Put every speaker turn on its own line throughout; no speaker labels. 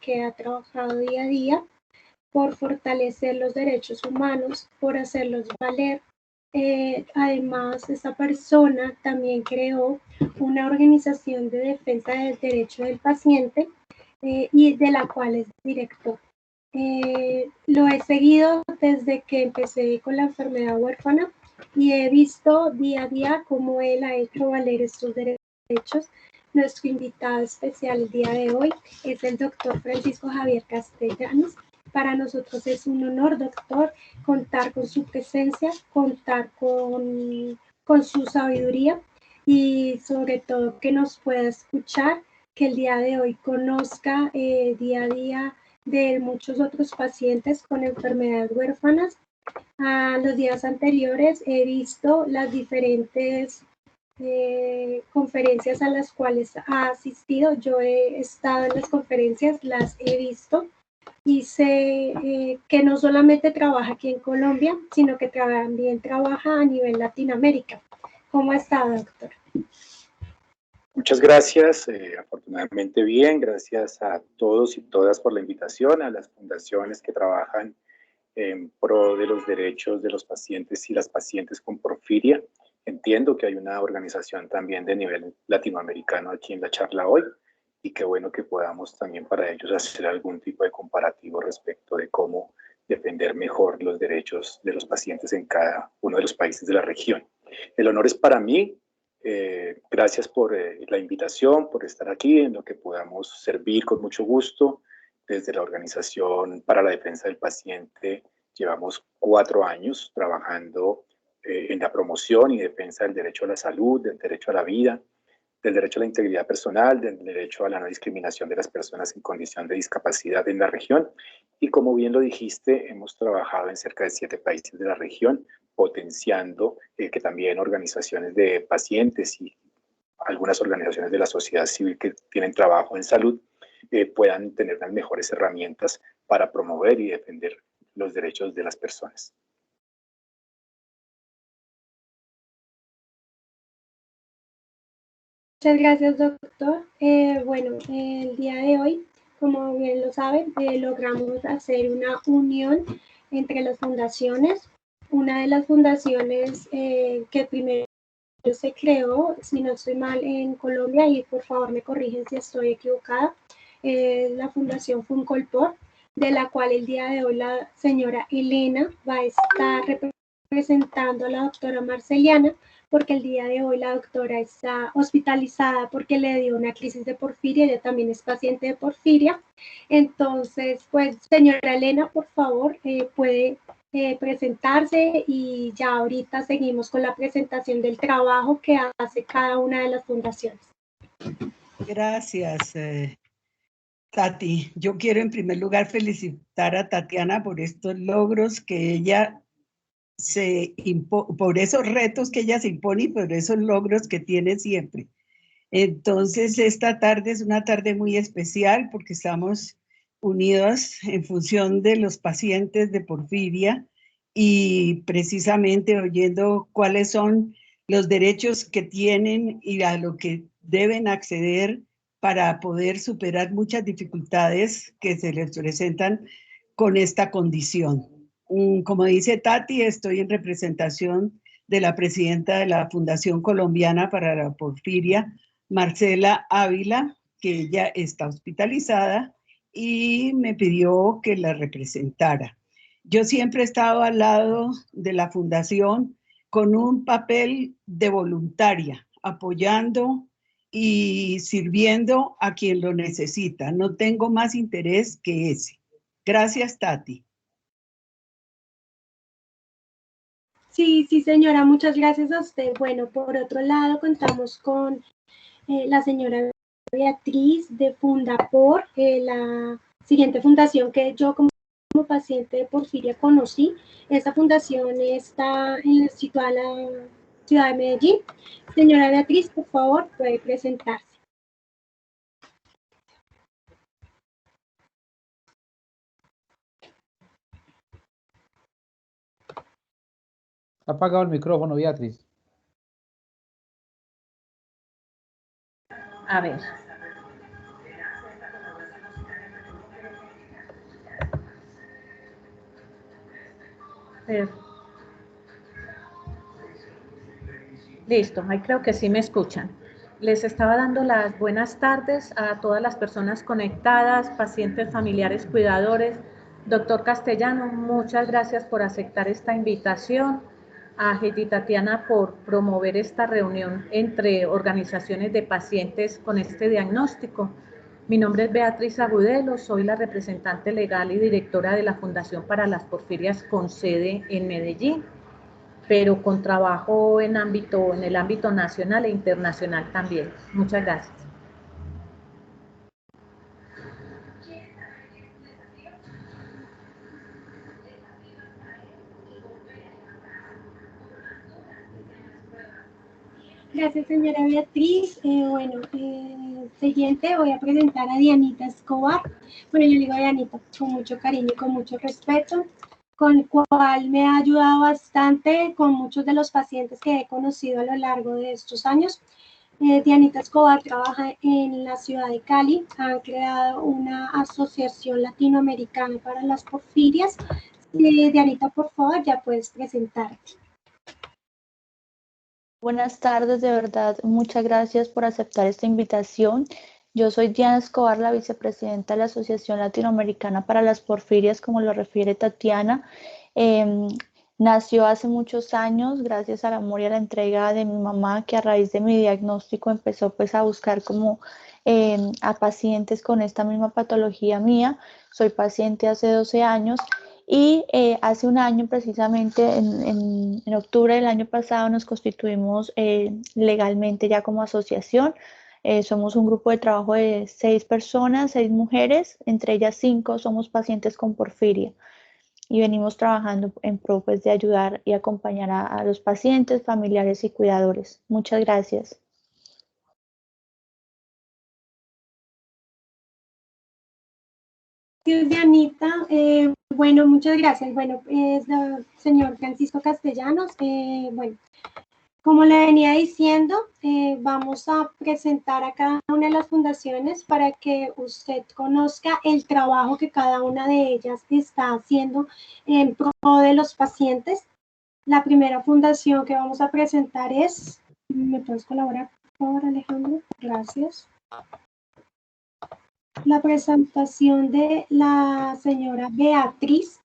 que ha trabajado día a día por fortalecer los derechos humanos, por hacerlos valer. Además, esta persona también creó una organización de defensa del derecho del paciente y de la cual es director. Lo he seguido desde que empecé con la enfermedad huérfana y he visto día a día cómo él ha hecho valer estos derechos. Nuestro invitado especial el día de hoy es el doctor Francisco Javier Castellanos. Para nosotros es un honor, doctor, contar con su presencia, contar con su sabiduría y sobre todo que nos pueda escuchar, que el día de hoy conozca día a día de muchos otros pacientes con enfermedades huérfanas. A los días anteriores he visto las diferentes conferencias a las cuales ha asistido. Yo he estado en las conferencias, las he visto y sé que no solamente trabaja aquí en Colombia, sino que también trabaja a nivel Latinoamérica. ¿Cómo está, doctor?
Muchas gracias, afortunadamente bien, gracias a todos y todas por la invitación, a las fundaciones que trabajan en pro de los derechos de los pacientes y las pacientes con porfiria. Entiendo que hay una organización también de nivel latinoamericano aquí en la charla hoy y qué bueno que podamos también para ellos hacer algún tipo de comparativo respecto de cómo defender mejor los derechos de los pacientes en cada uno de los países de la región. El honor es para mí. Gracias por la invitación, por estar aquí, en lo que podamos servir con mucho gusto. Desde la Organización para la Defensa del Paciente llevamos 4 años trabajando en la promoción y defensa del derecho a la salud, del derecho a la vida, del derecho a la integridad personal, del derecho a la no discriminación de las personas en condición de discapacidad en la región. Y como bien lo dijiste, hemos trabajado en cerca de 7 países de la región, potenciando que también organizaciones de pacientes y algunas organizaciones de la sociedad civil que tienen trabajo en salud puedan tener las mejores herramientas para promover y defender los derechos de las personas.
Muchas gracias, doctor. Bueno, el día de hoy, como bien lo saben, logramos hacer una unión entre las fundaciones. Una de las fundaciones que primero se creó, si no estoy mal, en Colombia, y por favor me corrigen si estoy equivocada, la Fundación Funcolpor, de la cual el día de hoy la señora Elena va a estar representando a la doctora Marceliana, porque el día de hoy la doctora está hospitalizada porque le dio una crisis de porfiria, ella también es paciente de porfiria. Entonces, pues, señora Elena, por favor, puede presentarse y ya ahorita seguimos con la presentación del trabajo que hace cada una de las fundaciones.
Gracias, Tati. Yo quiero en primer lugar felicitar a Tatiana por estos logros que ella por esos retos que ella se impone y por esos logros que tiene siempre. Entonces, esta tarde es una tarde muy especial porque estamos unidos en función de los pacientes de porfiria y precisamente oyendo cuáles son los derechos que tienen y a lo que deben acceder para poder superar muchas dificultades que se les presentan con esta condición. Como dice Tati, estoy en representación de la presidenta de la Fundación Colombiana para la Porfiria, Marcela Ávila, que ella está hospitalizada y me pidió que la representara. Yo siempre he estado al lado de la fundación con un papel de voluntaria, apoyando y sirviendo a quien lo necesita. No tengo más interés que ese. Gracias, Tati.
Sí, señora, muchas gracias a usted. Bueno, por otro lado, contamos con la señora Beatriz de Fundapor, la siguiente fundación que yo como paciente de porfiria conocí. Esta fundación está situada en la ciudad de Medellín. Señora Beatriz, por favor, puede presentarse.
Ha apagado el micrófono, Beatriz.
A ver. hacer. Listo, ahí creo que sí me escuchan. Les estaba dando las buenas tardes a todas las personas conectadas, pacientes, familiares, cuidadores. Doctor Castellano, muchas gracias por aceptar esta invitación. A Heidi Tatiana por promover esta reunión entre organizaciones de pacientes con este diagnóstico. Mi nombre es Beatriz Agudelo, soy la representante legal y directora de la Fundación para las Porfirias con sede en Medellín, pero con trabajo en el ámbito nacional e internacional también. Muchas gracias.
Gracias, señora Beatriz. Siguiente voy a presentar a Dianita Escobar. Bueno, yo digo Dianita con mucho cariño y con mucho respeto, con el cual me ha ayudado bastante con muchos de los pacientes que he conocido a lo largo de estos años. Dianita Escobar trabaja en la ciudad de Cali. Han creado una asociación latinoamericana para las porfirias. Dianita, por favor, ya puedes presentarte.
Buenas tardes, de verdad, muchas gracias por aceptar esta invitación. Yo soy Diana Escobar, la vicepresidenta de la Asociación Latinoamericana para las Porfirias, como lo refiere Tatiana. Nació hace muchos años gracias al amor y a la entrega de mi mamá, que a raíz de mi diagnóstico empezó pues a buscar como a pacientes con esta misma patología mía. Soy paciente hace 12 años. Y hace un año, precisamente en octubre del año pasado, nos constituimos legalmente ya como asociación. Somos un grupo de trabajo de 6 personas, 6 mujeres, entre ellas 5 somos pacientes con porfiria. Y venimos trabajando en pro pues, de ayudar y acompañar a los pacientes, familiares y cuidadores. Muchas gracias.
Dianita, bueno, muchas gracias. Bueno, es el señor Francisco Castellanos. Bueno, como le venía diciendo, vamos a presentar a cada una de las fundaciones para que usted conozca el trabajo que cada una de ellas está haciendo en pro de los pacientes. La primera fundación que vamos a presentar es, ¿me puedes colaborar, por favor, Alejandro? Gracias. La presentación de la señora Beatriz,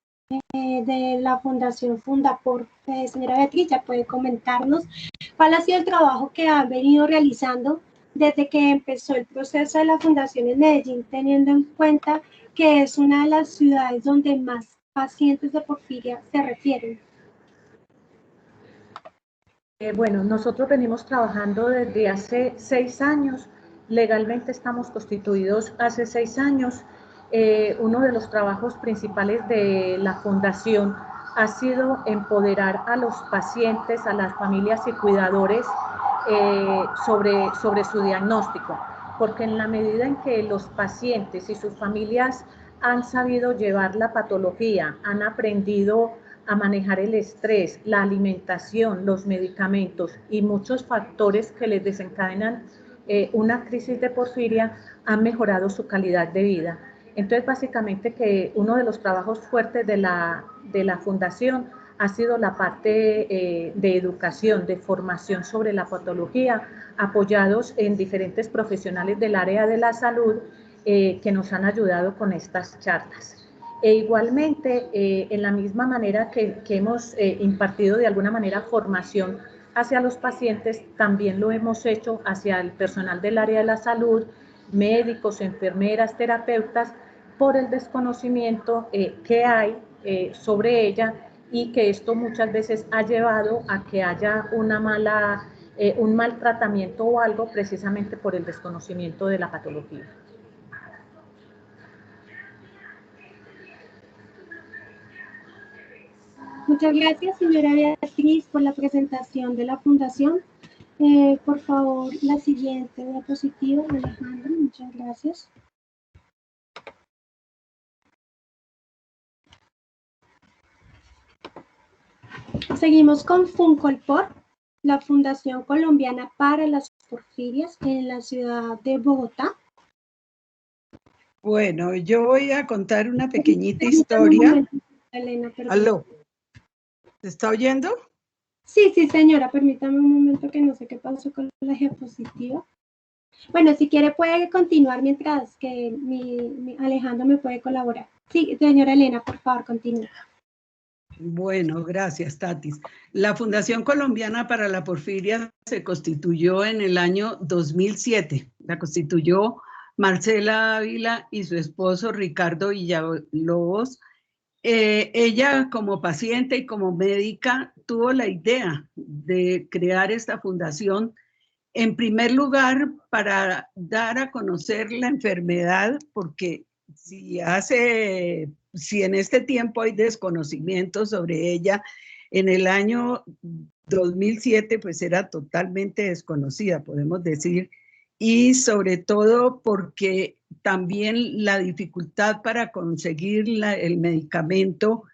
de la Fundación Fundapor. Señora Beatriz, ya puede comentarnos cuál ha sido el trabajo que ha venido realizando desde que empezó el proceso de la Fundación en Medellín, teniendo en cuenta que es una de las ciudades donde más pacientes de porfiria se refieren.
Bueno, nosotros venimos trabajando desde hace 6 años. Legalmente estamos constituidos hace 6 años. Uno de los trabajos principales de la Fundación ha sido empoderar a los pacientes, a las familias y cuidadores sobre su diagnóstico, porque en la medida en que los pacientes y sus familias han sabido llevar la patología, han aprendido a manejar el estrés, la alimentación, los medicamentos y muchos factores que les desencadenan una crisis de porfiria, han mejorado su calidad de vida. Entonces, básicamente que uno de los trabajos fuertes de la Fundación ha sido la parte de educación, de formación sobre la patología, apoyados en diferentes profesionales del área de la salud que nos han ayudado con estas charlas. E igualmente, en la misma manera que hemos impartido de alguna manera formación hacia los pacientes, también lo hemos hecho hacia el personal del área de la salud, médicos, enfermeras, terapeutas, por el desconocimiento que hay sobre ella, y que esto muchas veces ha llevado a que haya un mal tratamiento o algo, precisamente por el desconocimiento de la patología.
Muchas gracias, señora Beatriz, por la presentación de la Fundación. Por favor, la siguiente diapositiva, Alejandro, muchas gracias. Seguimos con Funcolpor, la Fundación Colombiana para las Porfirias en la ciudad de Bogotá.
Bueno, yo voy a contar una pequeñita historia.
Elena, perdón.
Aló. ¿Se está oyendo?
Sí, sí, señora, permítame un momento que no sé qué pasó con la diapositiva. Bueno, si quiere puede continuar mientras que mi Alejandro me puede colaborar. Sí, señora Elena, por favor, continúe.
Bueno, gracias, Tatis. La Fundación Colombiana para la Porfiria se constituyó en el año 2007. La constituyó Marcela Ávila y su esposo Ricardo Villalobos. Ella, como paciente y como médica, tuvo la idea de crear esta fundación, en primer lugar, para dar a conocer la enfermedad, porque si en este tiempo hay desconocimiento sobre ella, en el año 2007 pues era totalmente desconocida, podemos decir, y sobre todo porque también la dificultad para conseguir el medicamento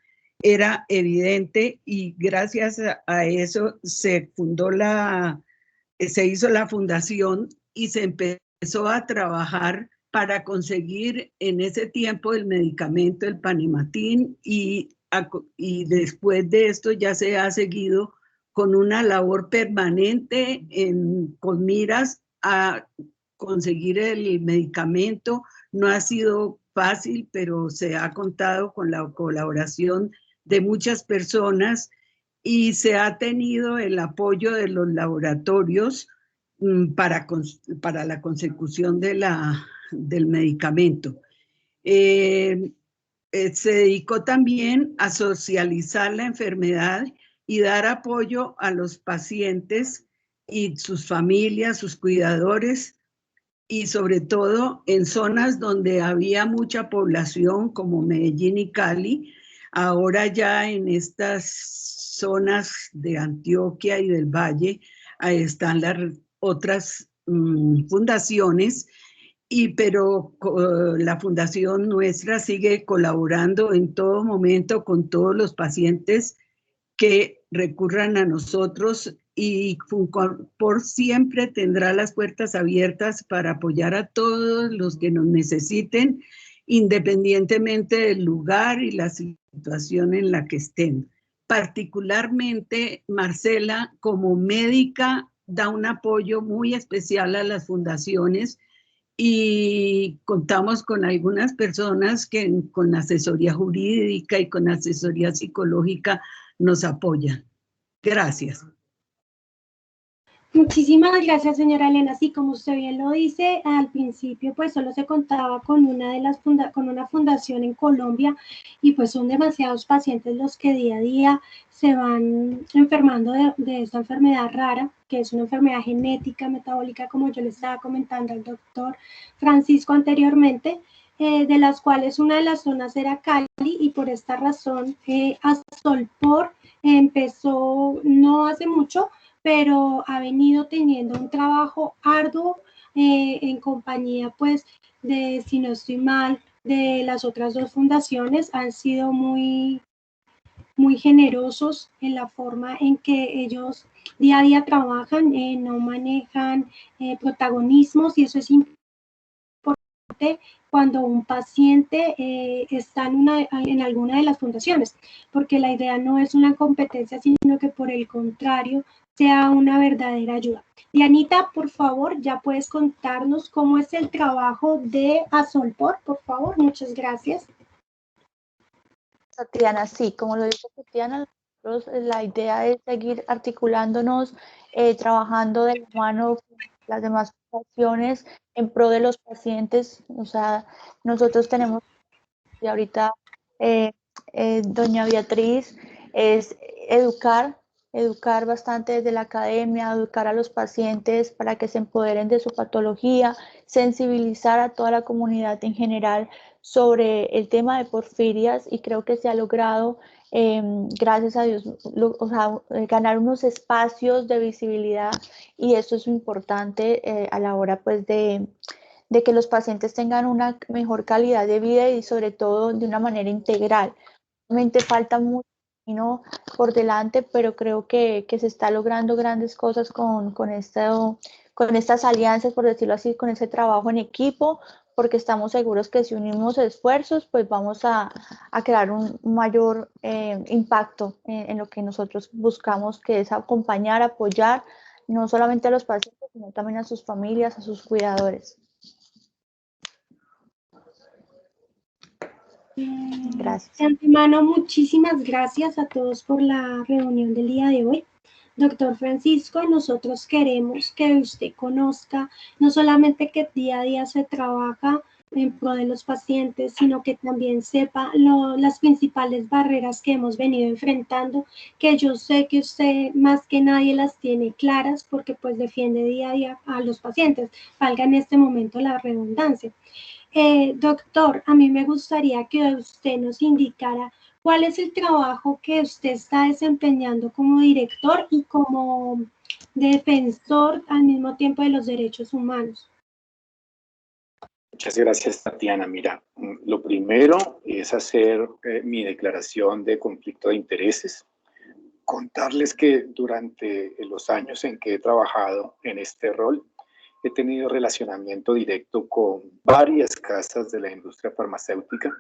era evidente, y gracias a eso se hizo la fundación y se empezó a trabajar para conseguir en ese tiempo el medicamento, el Panimatin, y después de esto ya se ha seguido con una labor permanente con miras a conseguir el medicamento. No ha sido fácil, pero se ha contado con la colaboración de muchas personas y se ha tenido el apoyo de los laboratorios para la consecución del medicamento. Se dedicó también a socializar la enfermedad y dar apoyo a los pacientes y sus familias, sus cuidadores, y sobre todo en zonas donde había mucha población como Medellín y Cali. Ahora ya en estas zonas de Antioquia y del Valle están las otras fundaciones, pero la fundación nuestra sigue colaborando en todo momento con todos los pacientes que recurran a nosotros, y por siempre tendrá las puertas abiertas para apoyar a todos los que nos necesiten, independientemente del lugar y la situación en la que estén. Particularmente, Marcela, como médica, da un apoyo muy especial a las fundaciones, y contamos con algunas personas que con asesoría jurídica y con asesoría psicológica nos apoyan. Gracias.
Muchísimas gracias, señora Elena. Sí, como usted bien lo dice, al principio pues solo se contaba con con una fundación en Colombia, y pues son demasiados pacientes los que día a día se van enfermando de esta enfermedad rara, que es una enfermedad genética metabólica, como yo le estaba comentando al doctor Francisco anteriormente, de las cuales una de las zonas era Cali, y por esta razón Asolpor empezó no hace mucho, pero ha venido teniendo un trabajo arduo en compañía, pues, si no estoy mal, de las otras dos fundaciones. Han sido muy generosos en la forma en que ellos día a día trabajan, no manejan protagonismos, y eso es importante cuando un paciente está en alguna de las fundaciones, porque la idea no es una competencia, sino que por el contrario sea una verdadera ayuda. Dianita, por favor, ya puedes contarnos cómo es el trabajo de Asolpor, por favor. Muchas gracias.
Tatiana, sí, como lo dice Tatiana, la idea es seguir articulándonos, trabajando de la mano con las demás fundaciones en pro de los pacientes. O sea, nosotros tenemos, y ahorita doña Beatriz, es educar bastante desde la academia, educar a los pacientes para que se empoderen de su patología, sensibilizar a toda la comunidad en general sobre el tema de porfirias, y creo que se ha logrado, gracias a Dios, ganar unos espacios de visibilidad, y eso es importante a la hora pues de que los pacientes tengan una mejor calidad de vida, y sobre todo de una manera integral. Realmente falta mucho camino por delante, pero creo que se está logrando grandes cosas con estas alianzas, por decirlo así, con ese trabajo en equipo, porque estamos seguros que si unimos esfuerzos, pues vamos a crear un mayor impacto en lo que nosotros buscamos, que es acompañar, apoyar, no solamente a los pacientes, sino también a sus familias, a sus cuidadores. Gracias.
De antemano, muchísimas gracias a todos por la reunión del día de hoy. Doctor Francisco, nosotros queremos que usted conozca no solamente que día a día se trabaja en pro de los pacientes, sino que también sepa las principales barreras que hemos venido enfrentando, que yo sé que usted más que nadie las tiene claras porque pues defiende día a día a los pacientes, valga en este momento la redundancia. Doctor, a mí me gustaría que usted nos indicara cuál es el trabajo que usted está desempeñando como director y como defensor al mismo tiempo de los derechos humanos.
Muchas gracias, Tatiana. Mira, lo primero es hacer mi declaración de conflicto de intereses. Contarles que durante los años en que he trabajado en este rol, he tenido relacionamiento directo con varias casas de la industria farmacéutica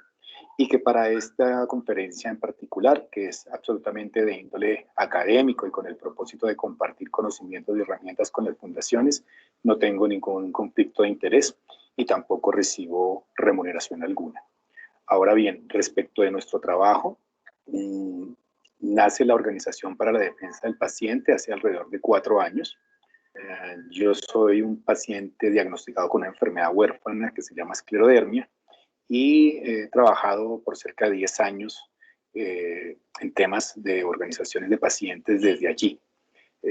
y que para esta conferencia en particular, que es absolutamente de índole académico y con el propósito de compartir conocimientos y herramientas con las fundaciones, no tengo ningún conflicto de interés y tampoco recibo remuneración alguna. Ahora bien, respecto de nuestro trabajo, nace la Organización para la Defensa del Paciente hace alrededor de 4 años. Yo soy un paciente diagnosticado con una enfermedad huérfana que se llama esclerodermia y he trabajado por cerca de 10 años en temas de organizaciones de pacientes desde allí.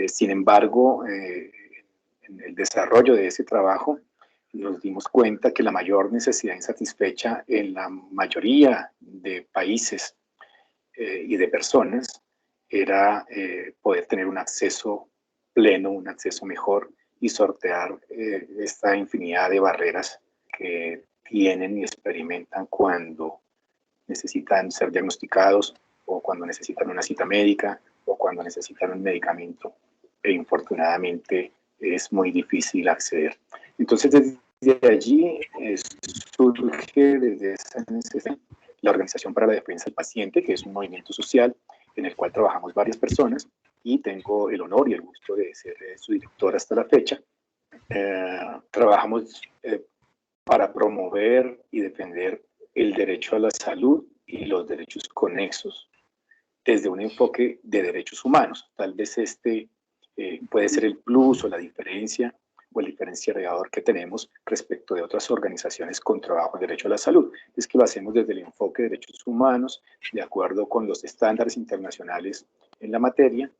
Sin embargo, en el desarrollo de ese trabajo nos dimos cuenta que la mayor necesidad insatisfecha en la mayoría de países y de personas era poder tener un acceso pleno, un acceso mejor y sortear esta infinidad de barreras que tienen y experimentan cuando necesitan ser diagnosticados o cuando necesitan una cita médica o cuando necesitan un medicamento e infortunadamente es muy difícil acceder. Entonces desde allí surge desde esa necesidad la Organización para la Defensa del Paciente, que es un movimiento social en el cual trabajamos varias personas y tengo el honor y el gusto de ser su director hasta la fecha. Trabajamos para promover y defender el derecho a la salud y los derechos conexos desde un enfoque de derechos humanos. Tal vez este puede ser el plus o la diferencia o el diferenciador que tenemos respecto de otras organizaciones con trabajo en derecho a la salud. Es que lo hacemos desde el enfoque de derechos humanos, de acuerdo con los estándares internacionales en la materia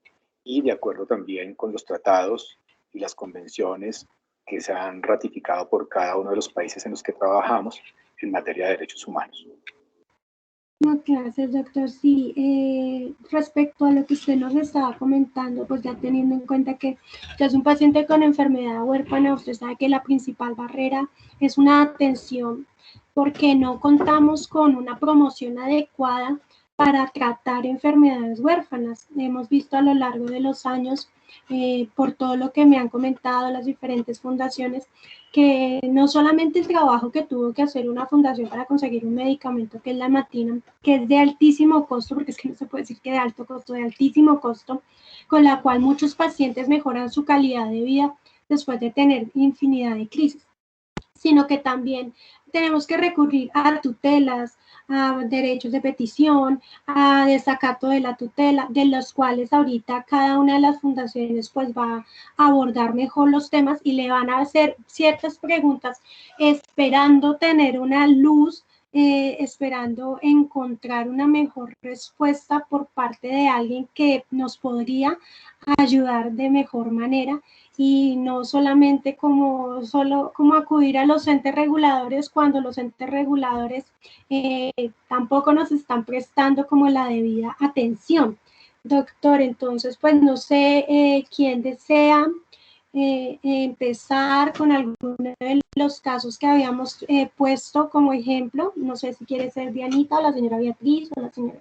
y de acuerdo también con los tratados y las convenciones que se han ratificado por cada uno de los países en los que trabajamos en materia de derechos humanos.
Gracias, doctor. Sí, respecto a lo que usted nos estaba comentando, pues ya teniendo en cuenta que usted es un paciente con enfermedad huérfana, usted sabe que la principal barrera es una atención porque no contamos con una promoción adecuada para tratar enfermedades huérfanas. Hemos visto a lo largo de los años, por todo lo que me han comentado las diferentes fundaciones, que no solamente el trabajo que tuvo que hacer una fundación para conseguir un medicamento que es la Matina, que es de altísimo costo, porque es que no se puede decir que de alto costo, de altísimo costo, con la cual muchos pacientes mejoran su calidad de vida después de tener infinidad de crisis, sino que también tenemos que recurrir a tutelas, a derechos de petición, a desacato de la tutela, de los cuales ahorita cada una de las fundaciones pues va a abordar mejor los temas y le van a hacer ciertas preguntas esperando tener una luz, esperando encontrar una mejor respuesta por parte de alguien que nos podría ayudar de mejor manera y no solamente como acudir a los entes reguladores cuando los entes reguladores tampoco nos están prestando como la debida atención. Doctor, entonces pues no sé quién desea empezar con alguno de los casos que habíamos puesto como ejemplo. No sé si quiere ser Dianita o la señora Beatriz o la señora...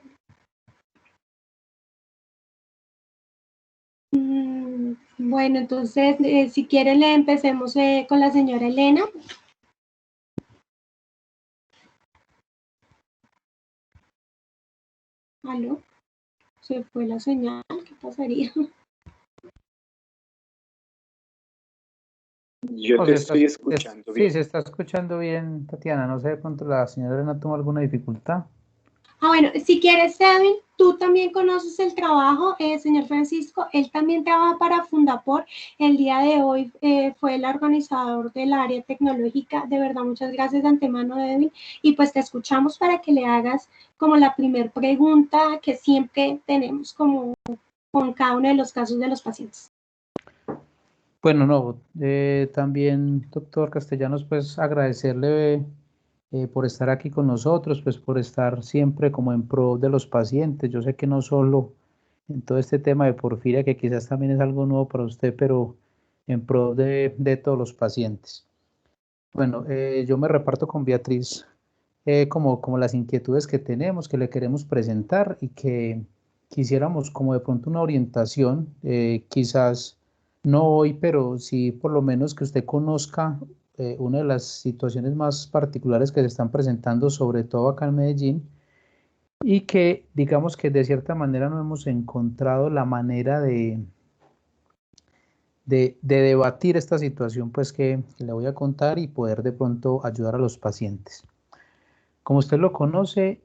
Bueno, entonces, si quieren, empecemos con la señora Elena. ¿Aló? ¿Se fue la señal? ¿Qué pasaría?
Yo
O
te
se
estoy escuchando
sí,
bien.
se está escuchando bien, Tatiana. No sé, de pronto la señora Elena tuvo alguna dificultad.
Bueno, si quieres, Edwin, tú también conoces el trabajo, señor Francisco, él también trabaja para Fundapor. El día de hoy fue el organizador del área tecnológica. De verdad, muchas gracias de antemano, Edwin. Y pues te escuchamos para que le hagas como la primer pregunta que siempre tenemos como con cada uno de los casos de los pacientes.
Bueno, no, también, doctor Castellanos, pues agradecerle por estar aquí con nosotros, pues por estar siempre como en pro de los pacientes. Yo sé que no solo en todo este tema de porfiria, que quizás también es algo nuevo para usted, pero en pro de todos los pacientes. Bueno, yo me reparto con Beatriz como las inquietudes que tenemos, que le queremos presentar y que quisiéramos como de pronto una orientación, quizás no hoy, pero sí por lo menos que usted conozca una de las situaciones más particulares que se están presentando, sobre todo acá en Medellín, y que digamos que de cierta manera no hemos encontrado la manera de debatir esta situación pues que le voy a contar y poder de pronto ayudar a los pacientes. Como usted lo conoce,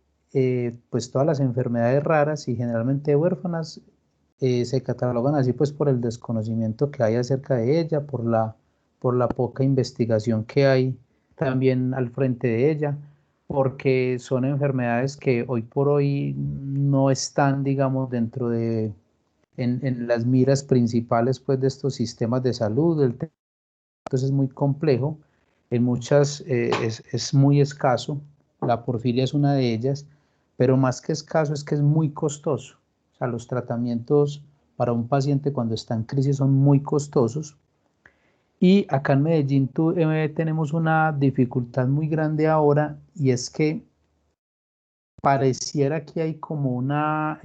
pues todas las enfermedades raras y generalmente huérfanas se catalogan así pues por el desconocimiento que hay acerca de ella, por la poca investigación que hay también al frente de ella, porque son enfermedades que hoy por hoy no están, digamos, dentro de, en las miras principales pues de estos sistemas de salud. Entonces es muy complejo, en muchas es muy escaso, la porfiria es una de ellas, pero más que escaso es que es muy costoso. O sea, los tratamientos para un paciente cuando está en crisis son muy costosos. Y acá en Medellín tenemos una dificultad muy grande ahora y es que pareciera que hay como una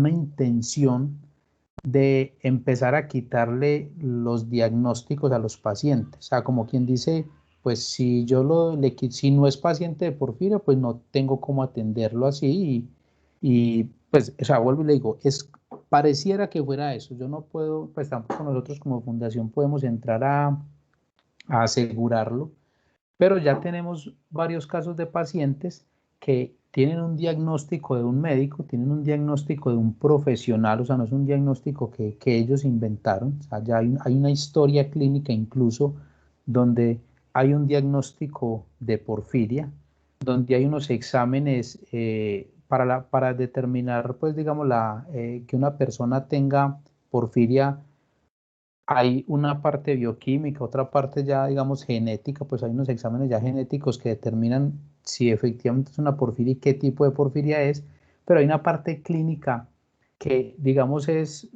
intención de empezar a quitarle los diagnósticos a los pacientes. O sea, como quien dice, pues si si no es paciente de porfiria, pues no tengo cómo atenderlo así pues, o sea, vuelvo y le digo, pareciera que fuera eso. Yo no puedo, pues tampoco nosotros como fundación podemos entrar a asegurarlo, pero ya tenemos varios casos de pacientes que tienen un diagnóstico de un médico, tienen un diagnóstico de un profesional, o sea, no es un diagnóstico que ellos inventaron, o sea, ya hay una historia clínica incluso donde hay un diagnóstico de porfiria, donde hay unos exámenes para determinar, pues, digamos, que una persona tenga porfiria. Hay una parte bioquímica, otra parte ya, digamos, genética, pues hay unos exámenes ya genéticos que determinan si efectivamente es una porfiria y qué tipo de porfiria es, pero hay una parte clínica que, digamos, es,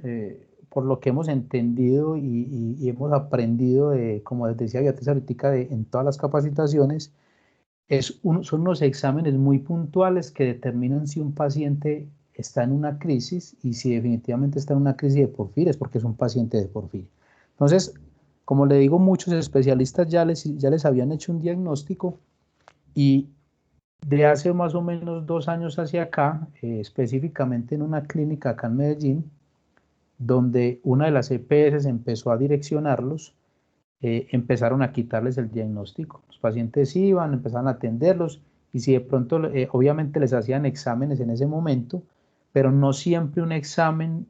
por lo que hemos entendido y hemos aprendido, como les decía Beatriz ahorita, en todas las capacitaciones, son unos exámenes muy puntuales que determinan si un paciente está en una crisis y si definitivamente está en una crisis de porfiria es porque es un paciente de porfiria. Entonces, como le digo, muchos especialistas ya les habían hecho un diagnóstico y de hace más o menos 2 años hacia acá, específicamente en una clínica acá en Medellín, donde una de las EPS empezó a direccionarlos, empezaron a quitarles el diagnóstico. Los pacientes iban, empezaban a atenderlos y si de pronto, obviamente les hacían exámenes en ese momento, pero no siempre un examen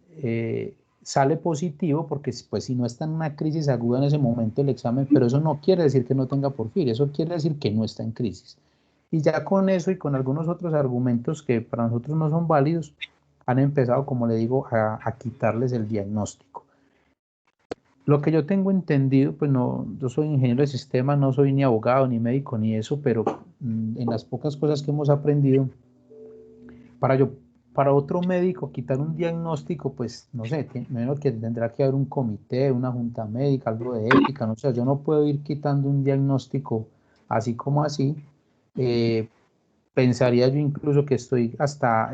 sale positivo porque pues si no está en una crisis aguda en ese momento el examen, pero eso no quiere decir que no tenga porfiria, eso quiere decir que no está en crisis. Y ya con eso y con algunos otros argumentos que para nosotros no son válidos, han empezado, como le digo, a quitarles el diagnóstico. Lo que yo tengo entendido, pues no, yo soy ingeniero de sistemas, no soy ni abogado, ni médico, ni eso, pero en las pocas cosas que hemos aprendido, para yo, para otro médico quitar un diagnóstico, pues no sé, menos que tendrá que haber un comité, una junta médica, algo de ética, no sé, yo no puedo ir quitando un diagnóstico así como así. Eh, Pensaría yo incluso que estoy hasta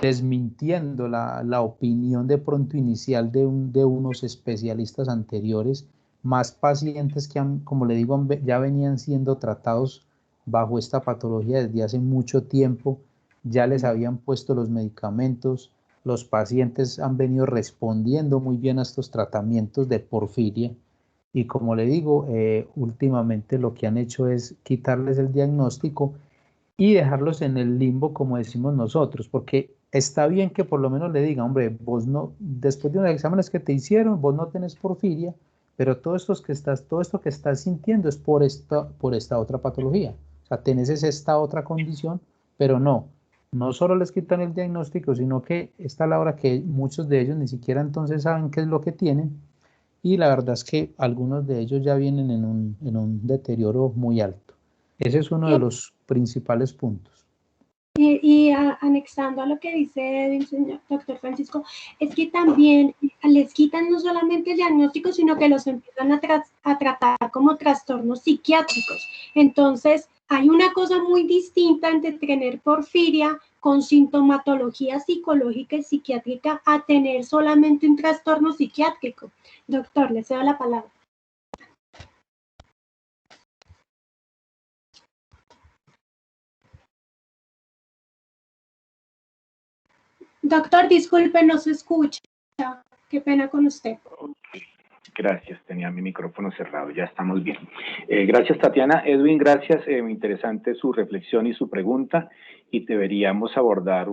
desmintiendo la opinión de pronto inicial de unos especialistas anteriores, más pacientes que como le digo, ya venían siendo tratados bajo esta patología desde hace mucho tiempo ya les habían puesto los medicamentos, los pacientes han venido respondiendo muy bien a estos tratamientos de porfiria y como le digo, últimamente lo que han hecho es quitarles el diagnóstico y dejarlos en el limbo, como decimos nosotros, porque está bien que por lo menos le digan, hombre, vos no, después de unos exámenes que te hicieron, vos no tenés porfiria, pero todo esto que estás sintiendo es por esta otra patología. O sea, tenés esta otra condición, pero no solo les quitan el diagnóstico, sino que está la hora que muchos de ellos ni siquiera entonces saben qué es lo que tienen, y la verdad es que algunos de ellos ya vienen en un deterioro muy alto. Ese es uno de los principales puntos.
Anexando a lo que dice el señor doctor Francisco, es que también les quitan no solamente el diagnóstico, sino que los empiezan a tratar como trastornos psiquiátricos. Entonces, hay una cosa muy distinta entre tener porfiria con sintomatología psicológica y psiquiátrica a tener solamente un trastorno psiquiátrico. Doctor, le cedo la palabra. Doctor, disculpe, no se escucha. Qué pena con usted.
Gracias, tenía mi micrófono cerrado, ya estamos bien. Gracias, Tatiana. Edwin, gracias. Muy interesante su reflexión y su pregunta, y deberíamos abordar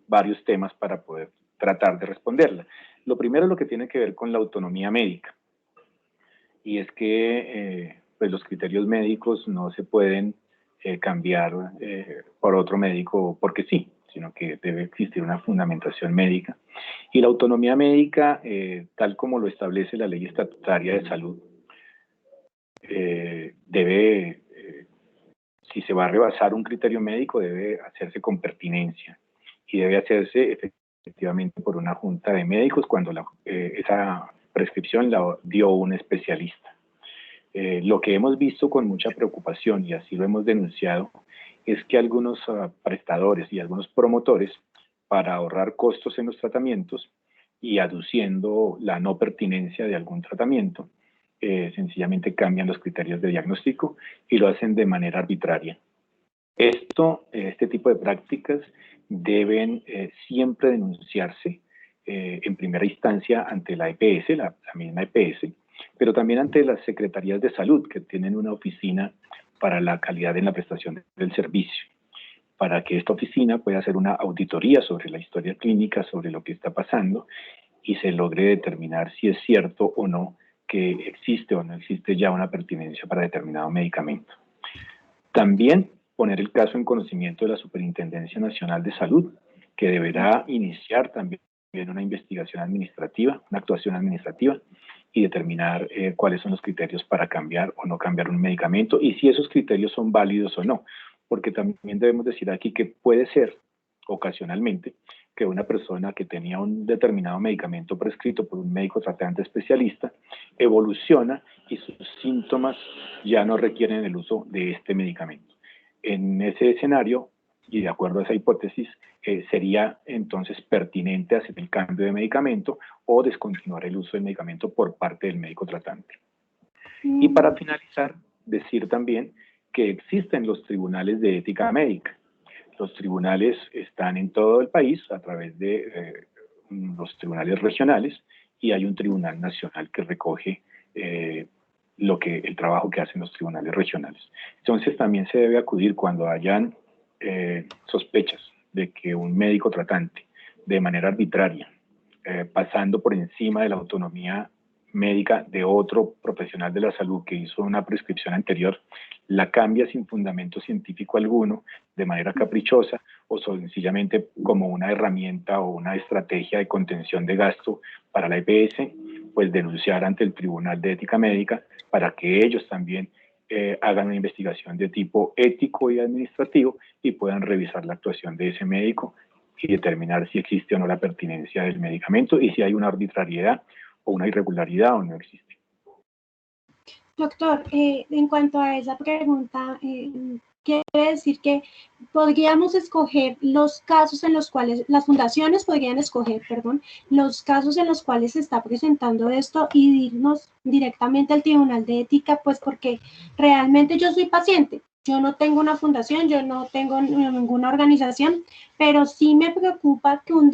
varios temas para poder tratar de responderla. Lo primero es lo que tiene que ver con la autonomía médica, y es que pues los criterios médicos no se pueden cambiar por otro médico porque sí, sino que debe existir una fundamentación médica. Y la autonomía médica, tal como lo establece la ley estatutaria de salud, si se va a rebasar un criterio médico, debe hacerse con pertinencia y debe hacerse efectivamente por una junta de médicos cuando esa prescripción la dio un especialista. Lo que hemos visto con mucha preocupación, y así lo hemos denunciado, es que algunos prestadores y algunos promotores, para ahorrar costos en los tratamientos y aduciendo la no pertinencia de algún tratamiento, sencillamente cambian los criterios de diagnóstico y lo hacen de manera arbitraria. Este tipo de prácticas deben siempre denunciarse en primera instancia ante la EPS, la misma EPS, pero también ante las secretarías de salud, que tienen una oficina para la calidad en la prestación del servicio, para que esta oficina pueda hacer una auditoría sobre la historia clínica, sobre lo que está pasando, y se logre determinar si es cierto o no que existe o no existe ya una pertinencia para determinado medicamento. También poner el caso en conocimiento de la Superintendencia Nacional de Salud, que deberá iniciar también una investigación administrativa, una actuación administrativa, y determinar cuáles son los criterios para cambiar o no cambiar un medicamento y si esos criterios son válidos o no. Porque también debemos decir aquí que puede ser ocasionalmente que una persona que tenía un determinado medicamento prescrito por un médico tratante especialista evoluciona y sus síntomas ya no requieren el uso de este medicamento. En ese escenario, y de acuerdo a esa hipótesis, sería entonces pertinente hacer el cambio de medicamento o descontinuar el uso del medicamento por parte del médico tratante. Y para finalizar, decir también que existen los tribunales de ética médica. Los tribunales están en todo el país a través de los tribunales regionales, y hay un tribunal nacional que recoge el trabajo que hacen los tribunales regionales. Entonces también se debe acudir cuando hayan sospechas de que un médico tratante, de manera arbitraria, pasando por encima de la autonomía médica de otro profesional de la salud que hizo una prescripción anterior, la cambia sin fundamento científico alguno, de manera caprichosa o sencillamente como una herramienta o una estrategia de contención de gasto para la EPS, pues denunciar ante el Tribunal de Ética Médica para que ellos también hagan una investigación de tipo ético y administrativo y puedan revisar la actuación de ese médico y determinar si existe o no la pertinencia del medicamento y si hay una arbitrariedad o una irregularidad o no existe.
Doctor, en cuanto a esa pregunta, quiere decir que podríamos escoger los casos en los cuales, las fundaciones podrían escoger, los casos en los cuales se está presentando esto y irnos directamente al Tribunal de Ética, pues porque realmente yo soy paciente Yo no tengo una fundación, yo no tengo ninguna organización, pero sí me preocupa que el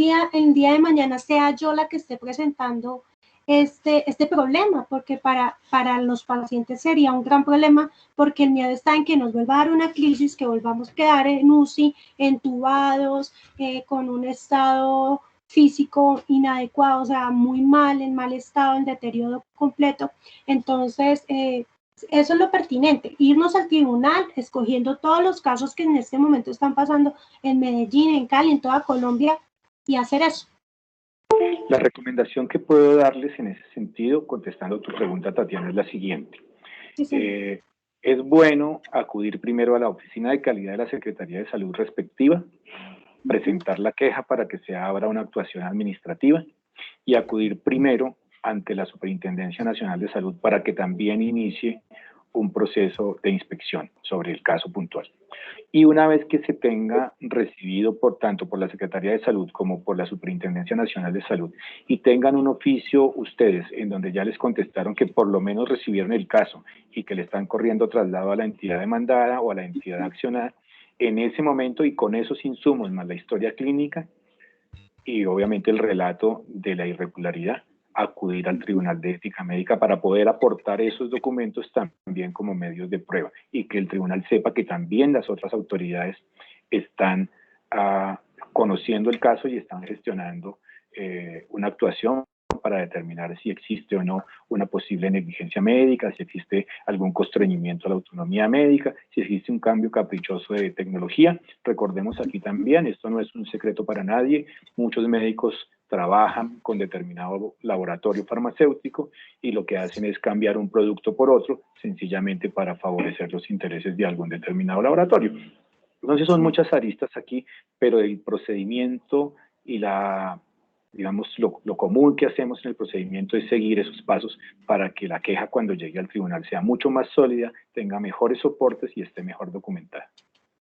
día de mañana sea yo la que esté presentando este problema, porque para los pacientes sería un gran problema, porque el miedo está en que nos vuelva a dar una crisis, que volvamos a quedar en UCI, entubados, con un estado físico inadecuado, o sea, muy mal, en mal estado, en deterioro completo. Entonces, eso es lo pertinente, irnos al tribunal, escogiendo todos los casos que en este momento están pasando en Medellín, en Cali, en toda Colombia, y hacer eso.
La recomendación que puedo darles en ese sentido, contestando tu pregunta, Tatiana, es la siguiente. Sí, es bueno acudir primero a la oficina de calidad de la Secretaría de Salud respectiva, presentar la queja para que se abra una actuación administrativa y acudir primero ante la Superintendencia Nacional de Salud para que también inicie un proceso de inspección sobre el caso puntual. Y una vez que se tenga recibido tanto por la Secretaría de Salud como por la Superintendencia Nacional de Salud y tengan un oficio ustedes en donde ya les contestaron que por lo menos recibieron el caso y que le están corriendo traslado a la entidad demandada o a la entidad accionada, en ese momento y con esos insumos más la historia clínica y obviamente el relato de la irregularidad, acudir al Tribunal de Ética Médica para poder aportar esos documentos también como medios de prueba y que el tribunal sepa que también las otras autoridades están conociendo el caso y están gestionando una actuación para determinar si existe o no una posible negligencia médica, si existe algún constreñimiento a la autonomía médica, si existe un cambio caprichoso de tecnología. Recordemos aquí también, esto no es un secreto para nadie, muchos médicos trabajan con determinado laboratorio farmacéutico y lo que hacen es cambiar un producto por otro, sencillamente para favorecer los intereses de algún determinado laboratorio. Entonces son muchas aristas aquí, pero el procedimiento y digamos, lo común que hacemos en el procedimiento es seguir esos pasos para que la queja cuando llegue al tribunal sea mucho más sólida, tenga mejores soportes y esté mejor documentada.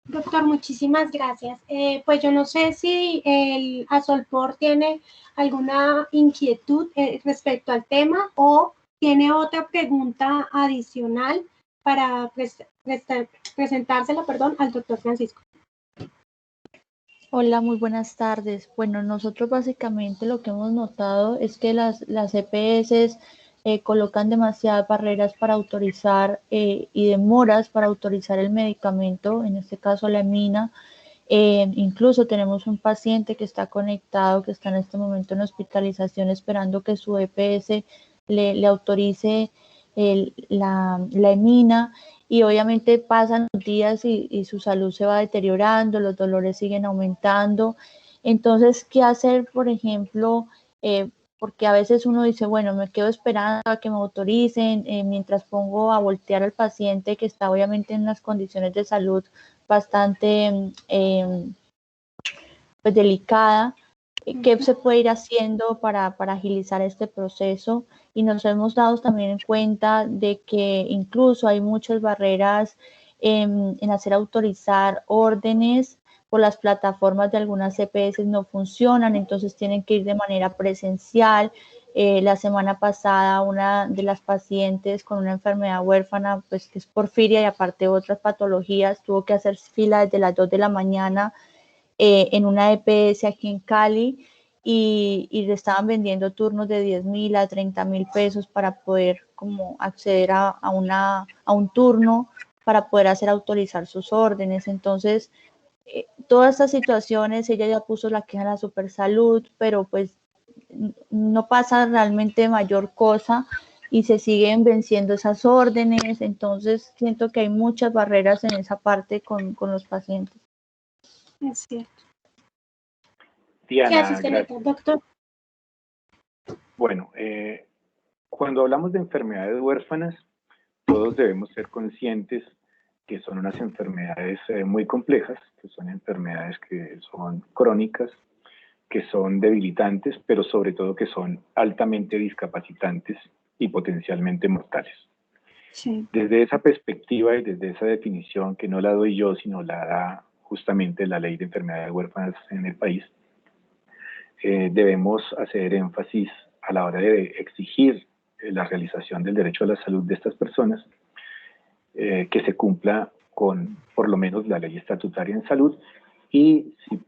Doctor, muchísimas gracias. Pues yo no sé si el Asolpor tiene alguna inquietud respecto al tema o tiene otra pregunta adicional para presentársela, al doctor Francisco.
Hola, muy buenas tardes. Bueno, nosotros básicamente lo que hemos notado es que las EPS colocan demasiadas barreras para autorizar y demoras para autorizar el medicamento, en este caso la emina. Incluso tenemos un paciente que está conectado, que está en este momento en hospitalización esperando que su EPS le autorice la emina. Y obviamente pasan los días y su salud se va deteriorando, los dolores siguen aumentando. Entonces, ¿qué hacer, por ejemplo? Porque a veces uno dice, bueno, me quedo esperando a que me autoricen, mientras pongo a voltear al paciente que está obviamente en unas condiciones de salud bastante pues delicada. ¿Qué se puede ir haciendo para agilizar este proceso? Y nos hemos dado también en cuenta de que incluso hay muchas barreras en hacer autorizar órdenes por las plataformas de algunas EPS no funcionan, entonces tienen que ir de manera presencial. La semana pasada una de las pacientes con una enfermedad huérfana, pues que es porfiria y aparte otras patologías, tuvo que hacer fila desde las 2 de la mañana en una EPS aquí en Cali y le estaban vendiendo turnos de 10.000 a 30.000 pesos para poder como acceder a un turno para poder hacer autorizar sus órdenes. Entonces, todas estas situaciones, ella ya puso la queja en la Supersalud, pero pues no pasa realmente mayor cosa y se siguen venciendo esas órdenes. Entonces, siento que hay muchas barreras en esa parte con los pacientes.
Es cierto.
Diana,
¿Qué asiste, doctor?
Bueno, cuando hablamos de enfermedades huérfanas, todos debemos ser conscientes que son unas enfermedades muy complejas, que son enfermedades que son crónicas, que son debilitantes, pero sobre todo que son altamente discapacitantes y potencialmente mortales. Sí. Desde esa perspectiva y desde esa definición, que no la doy yo, sino la da justamente la Ley de Enfermedades Huérfanas en el país, debemos hacer énfasis a la hora de exigir la realización del derecho a la salud de estas personas, que se cumpla con por lo menos la ley estatutaria en salud y, si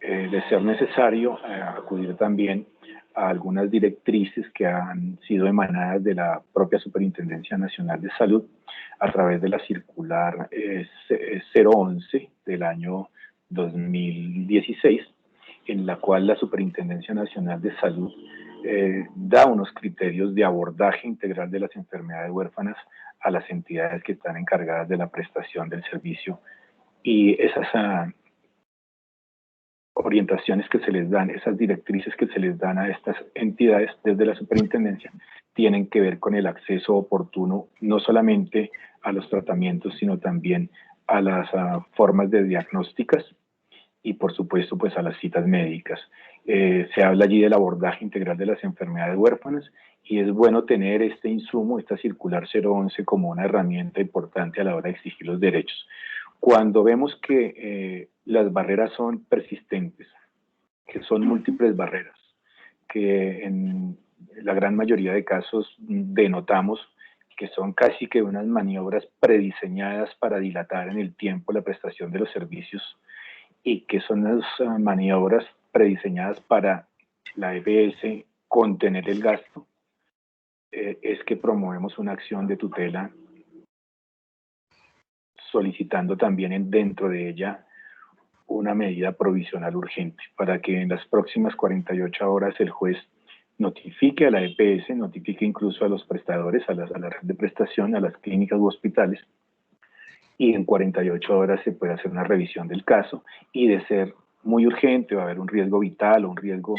de ser necesario, acudir también a algunas directrices que han sido emanadas de la propia Superintendencia Nacional de Salud a través de la circular 011 del año 2016, en la cual la Superintendencia Nacional de Salud da unos criterios de abordaje integral de las enfermedades huérfanas a las entidades que están encargadas de la prestación del servicio, y esas orientaciones que se les dan, esas directrices que se les dan a estas entidades desde la superintendencia, tienen que ver con el acceso oportuno no solamente a los tratamientos, sino también a las formas de diagnósticas y, por supuesto, pues a las citas médicas. Se habla allí del abordaje integral de las enfermedades huérfanas, y es bueno tener este insumo, esta circular 011, como una herramienta importante a la hora de exigir los derechos. Cuando vemos que las barreras son persistentes, que son múltiples barreras, que en la gran mayoría de casos denotamos que son casi que unas maniobras prediseñadas para dilatar en el tiempo la prestación de los servicios, y que son las maniobras prediseñadas para la EPS contener el gasto, es que promovemos una acción de tutela solicitando también dentro de ella una medida provisional urgente para que en las próximas 48 horas el juez notifique a la EPS, notifique incluso a los prestadores, a la red de prestación, a las clínicas u hospitales, y en 48 horas se puede hacer una revisión del caso, y de ser muy urgente, va a haber un riesgo vital o un riesgo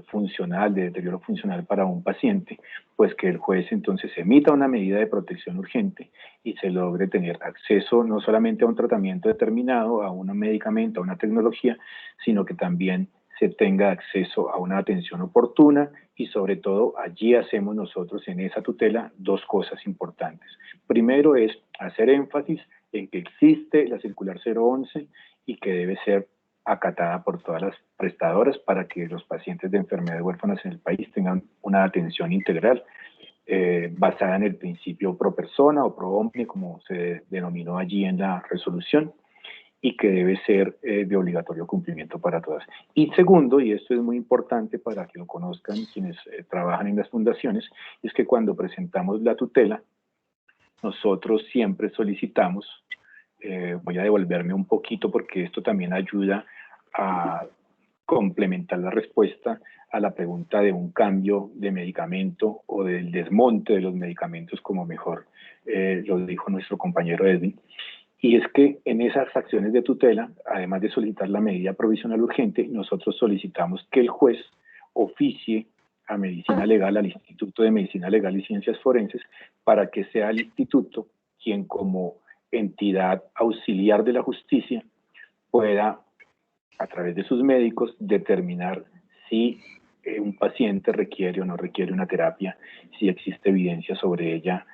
funcional, de deterioro funcional para un paciente, pues que el juez entonces emita una medida de protección urgente y se logre tener acceso no solamente a un tratamiento determinado, a un medicamento, a una tecnología, sino que también se tenga acceso a una atención oportuna, y sobre todo allí hacemos nosotros en esa tutela dos cosas importantes. Primero es hacer énfasis en que existe la circular 011 y que debe ser acatada por todas las prestadoras para que los pacientes de enfermedades huérfanas en el país tengan una atención integral basada en el principio pro persona o pro omni, como se denominó allí en la resolución, y que debe ser de obligatorio cumplimiento para todas. Y segundo, y esto es muy importante para que lo conozcan quienes trabajan en las fundaciones, es que cuando presentamos la tutela, nosotros siempre solicitamos, voy a devolverme un poquito porque esto también ayuda a complementar la respuesta a la pregunta de un cambio de medicamento o del desmonte de los medicamentos, como mejor lo dijo nuestro compañero Edwin. Y es que en esas acciones de tutela, además de solicitar la medida provisional urgente, nosotros solicitamos que el juez oficie a Medicina Legal, al Instituto de Medicina Legal y Ciencias Forenses, para que sea el instituto quien, como entidad auxiliar de la justicia, pueda, a través de sus médicos, determinar si un paciente requiere o no requiere una terapia, si existe evidencia sobre ella,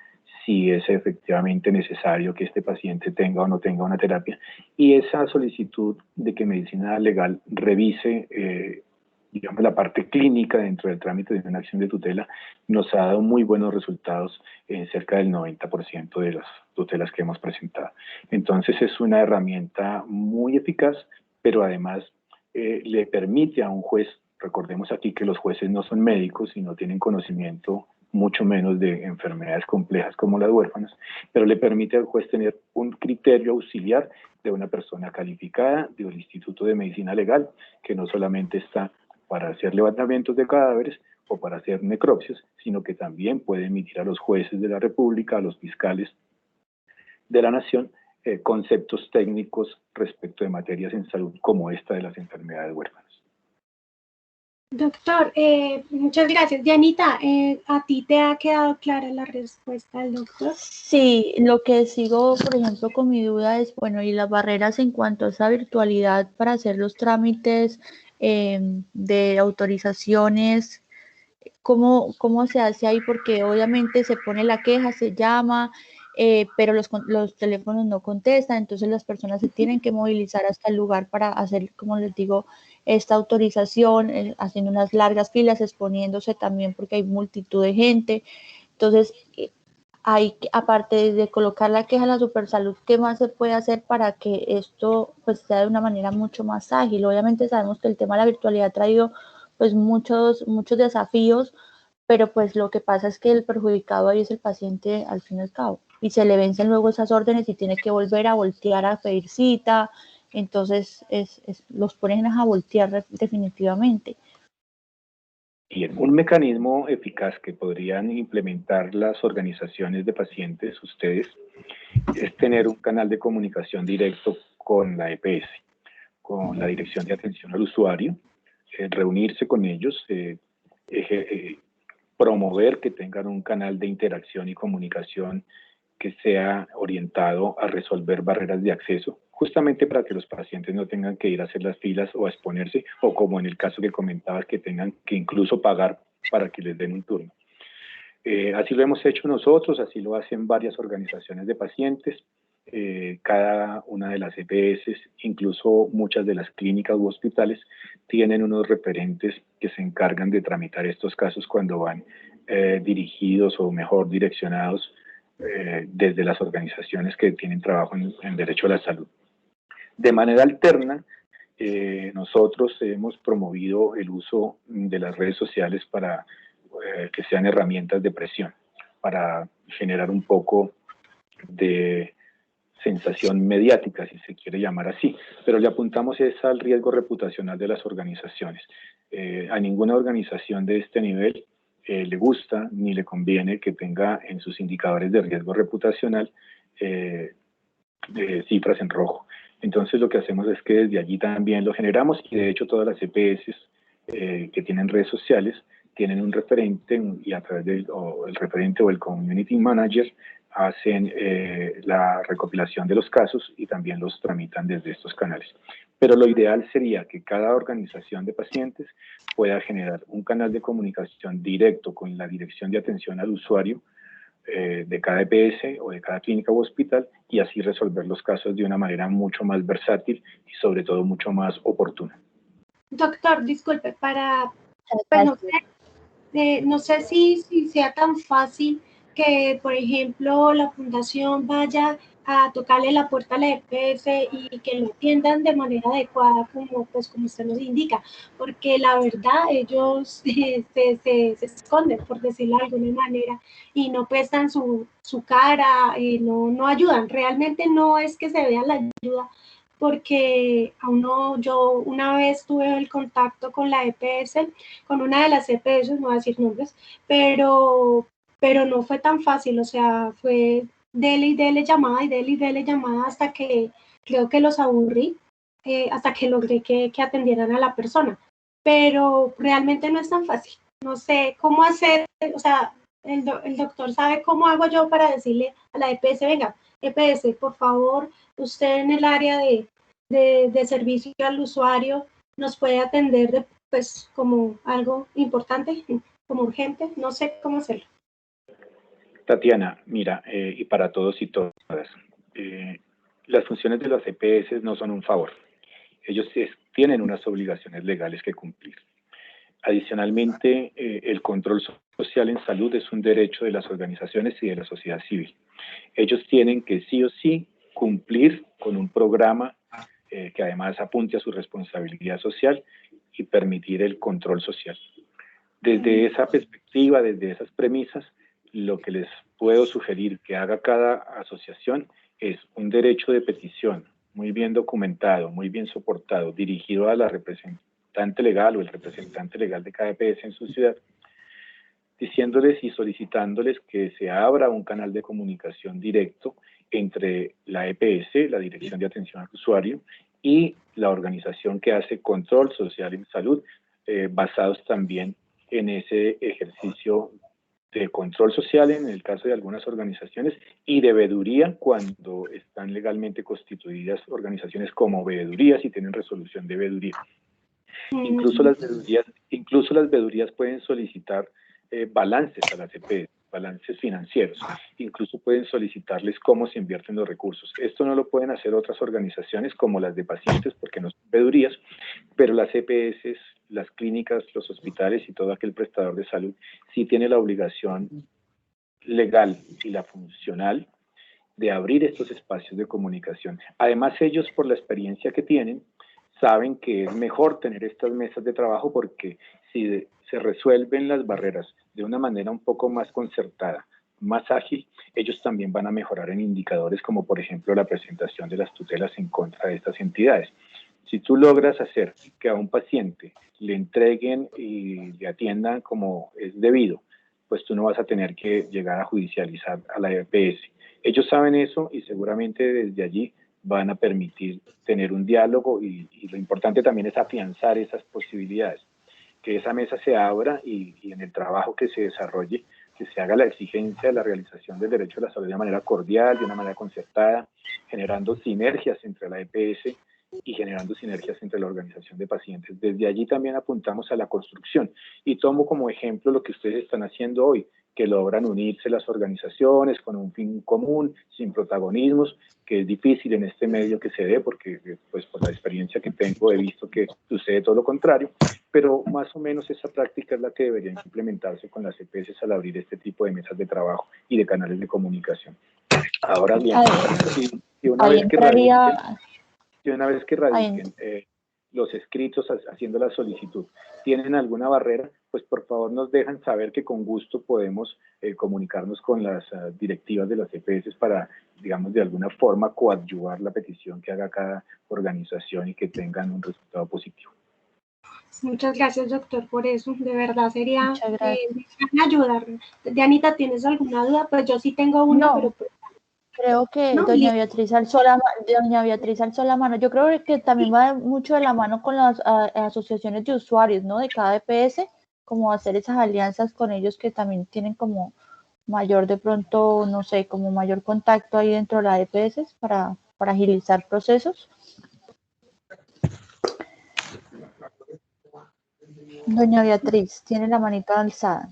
si es efectivamente necesario que este paciente tenga o no tenga una terapia. Y esa solicitud de que Medicina Legal revise digamos, la parte clínica dentro del trámite de una acción de tutela nos ha dado muy buenos resultados en cerca del 90% de las tutelas que hemos presentado. Entonces es una herramienta muy eficaz, pero además le permite a un juez, recordemos aquí que los jueces no son médicos y no tienen conocimiento mucho menos de enfermedades complejas como las huérfanas, pero le permite al juez tener un criterio auxiliar de una persona calificada del Instituto de Medicina Legal, que no solamente está para hacer levantamientos de cadáveres o para hacer necropsias, sino que también puede emitir a los jueces de la República, a los fiscales de la Nación, conceptos técnicos respecto de materias en salud como esta de las enfermedades huérfanas.
Doctor, muchas gracias. Dianita, ¿a ti te ha quedado clara la respuesta del doctor?
Sí, lo que sigo, por ejemplo, con mi duda es, bueno, y las barreras en cuanto a esa virtualidad para hacer los trámites de autorizaciones, ¿cómo se hace ahí? Porque obviamente se pone la queja, se llama, pero los teléfonos no contestan, entonces las personas se tienen que movilizar hasta el lugar para hacer, como les digo, esta autorización, haciendo unas largas filas, exponiéndose también porque hay multitud de gente. Entonces, aparte de colocar la queja a la Supersalud, ¿qué más se puede hacer para que esto pues sea de una manera mucho más ágil? Obviamente sabemos que el tema de la virtualidad ha traído pues muchos desafíos, pero pues lo que pasa es que el perjudicado ahí es el paciente al fin y al cabo, y se le vencen luego esas órdenes y tiene que volver a voltear a pedir cita, entonces los ponen a voltear definitivamente.
Y un mecanismo eficaz que podrían implementar las organizaciones de pacientes, ustedes, es tener un canal de comunicación directo con la EPS, con la Dirección de Atención al Usuario, reunirse con ellos, promover que tengan un canal de interacción y comunicación que sea orientado a resolver barreras de acceso, justamente para que los pacientes no tengan que ir a hacer las filas o a exponerse, o como en el caso que comentabas, que tengan que incluso pagar para que les den un turno. Así lo hemos hecho nosotros, así lo hacen varias organizaciones de pacientes, cada una de las EPS, incluso muchas de las clínicas u hospitales, tienen unos referentes que se encargan de tramitar estos casos cuando van dirigidos o mejor direccionados desde las organizaciones que tienen trabajo en derecho a la salud. De manera alterna, nosotros hemos promovido el uso de las redes sociales para que sean herramientas de presión, para generar un poco de sensación mediática, si se quiere llamar así, pero le apuntamos es al riesgo reputacional de las organizaciones. A ninguna organización de este nivel le gusta ni le conviene que tenga en sus indicadores de riesgo reputacional cifras en rojo. Entonces lo que hacemos es que desde allí también lo generamos, y de hecho todas las EPS que tienen redes sociales tienen un referente, y a través del el referente o el community manager hacen la recopilación de los casos y también los tramitan desde estos canales. Pero lo ideal sería que cada organización de pacientes pueda generar un canal de comunicación directo con la Dirección de Atención al Usuario de cada EPS o de cada clínica u hospital, y así resolver los casos de una manera mucho más versátil y sobre todo mucho más oportuna.
Doctor, disculpe, pues no sé si sea tan fácil que, por ejemplo, la fundación vaya a tocarle la puerta a la EPS y que lo atiendan de manera adecuada, como usted nos indica, porque la verdad ellos se esconden, por decirlo de alguna manera, y no prestan su cara, no ayudan. Realmente no es que se vea la ayuda, porque yo una vez tuve el contacto con la EPS, con una de las EPS, no voy a decir nombres, pero no fue tan fácil, o sea, fue dele y dele llamada y dele llamada hasta que creo que los aburrí, hasta que logré que atendieran a la persona, pero realmente no es tan fácil. No sé cómo hacer, o sea, el doctor sabe cómo hago yo para decirle a la EPS, venga, EPS, por favor, usted en el área de servicio al usuario nos puede atender pues como algo importante, como urgente, no sé cómo hacerlo.
Tatiana, mira, y para todos y todas, las funciones de las EPS no son un favor. Ellos tienen unas obligaciones legales que cumplir. Adicionalmente, el control social en salud es un derecho de las organizaciones y de la sociedad civil. Ellos tienen que sí o sí cumplir con un programa que además apunte a su responsabilidad social y permitir el control social. Desde esa perspectiva, desde esas premisas, lo que les puedo sugerir que haga cada asociación es un derecho de petición muy bien documentado, muy bien soportado, dirigido a la representante legal o el representante legal de cada EPS en su ciudad, diciéndoles y solicitándoles que se abra un canal de comunicación directo entre la EPS, la Dirección de Atención al Usuario, y la organización que hace control social en salud, basados también en ese ejercicio de control social en el caso de algunas organizaciones y de veeduría cuando están legalmente constituidas organizaciones como veedurías y tienen resolución de veeduría. Incluso las veedurías pueden solicitar balances a las EPS, balances financieros. Incluso pueden solicitarles cómo se invierten los recursos. Esto no lo pueden hacer otras organizaciones como las de pacientes porque no son veedurías, pero las EPS, las clínicas, los hospitales y todo aquel prestador de salud sí tiene la obligación legal y la funcional de abrir estos espacios de comunicación. Además, ellos, por la experiencia que tienen, saben que es mejor tener estas mesas de trabajo porque si se resuelven las barreras de una manera un poco más concertada, más ágil, ellos también van a mejorar en indicadores como, por ejemplo, la presentación de las tutelas en contra de estas entidades. Si tú logras hacer que a un paciente le entreguen y le atiendan como es debido, pues tú no vas a tener que llegar a judicializar a la EPS. Ellos saben eso y seguramente desde allí van a permitir tener un diálogo y lo importante también es afianzar esas posibilidades, que esa mesa se abra y en el trabajo que se desarrolle, que se haga la exigencia de la realización del derecho a la salud de manera cordial, de una manera concertada, generando sinergias entre la EPS y generando sinergias entre la organización de pacientes. Desde allí también apuntamos a la construcción y tomo como ejemplo lo que ustedes están haciendo hoy, que logran unirse las organizaciones con un fin común, sin protagonismos, que es difícil en este medio que se dé, porque pues por la experiencia que tengo he visto que sucede todo lo contrario, pero más o menos esa práctica es la que debería implementarse con las EPS al abrir este tipo de mesas de trabajo y de canales de comunicación. Ahora bien, si una vez que radiquen los escritos haciendo la solicitud, tienen alguna barrera, pues por favor nos dejan saber que con gusto podemos comunicarnos con las directivas de las EPS para, digamos, de alguna forma coadyuvar la petición que haga cada organización y que tengan un resultado positivo.
Muchas gracias, doctor, por eso. De verdad sería ayudar. Dianita, ¿tienes alguna duda? Pues yo sí tengo una,
no.
pero... Pues,
creo que no, doña Beatriz alzó la mano. Yo creo que también va mucho de la mano con las asociaciones de usuarios, ¿no? De cada EPS, como hacer esas alianzas con ellos que también tienen como mayor de pronto, no sé, como mayor contacto ahí dentro de la EPS para agilizar procesos. Doña Beatriz, tiene la manita alzada.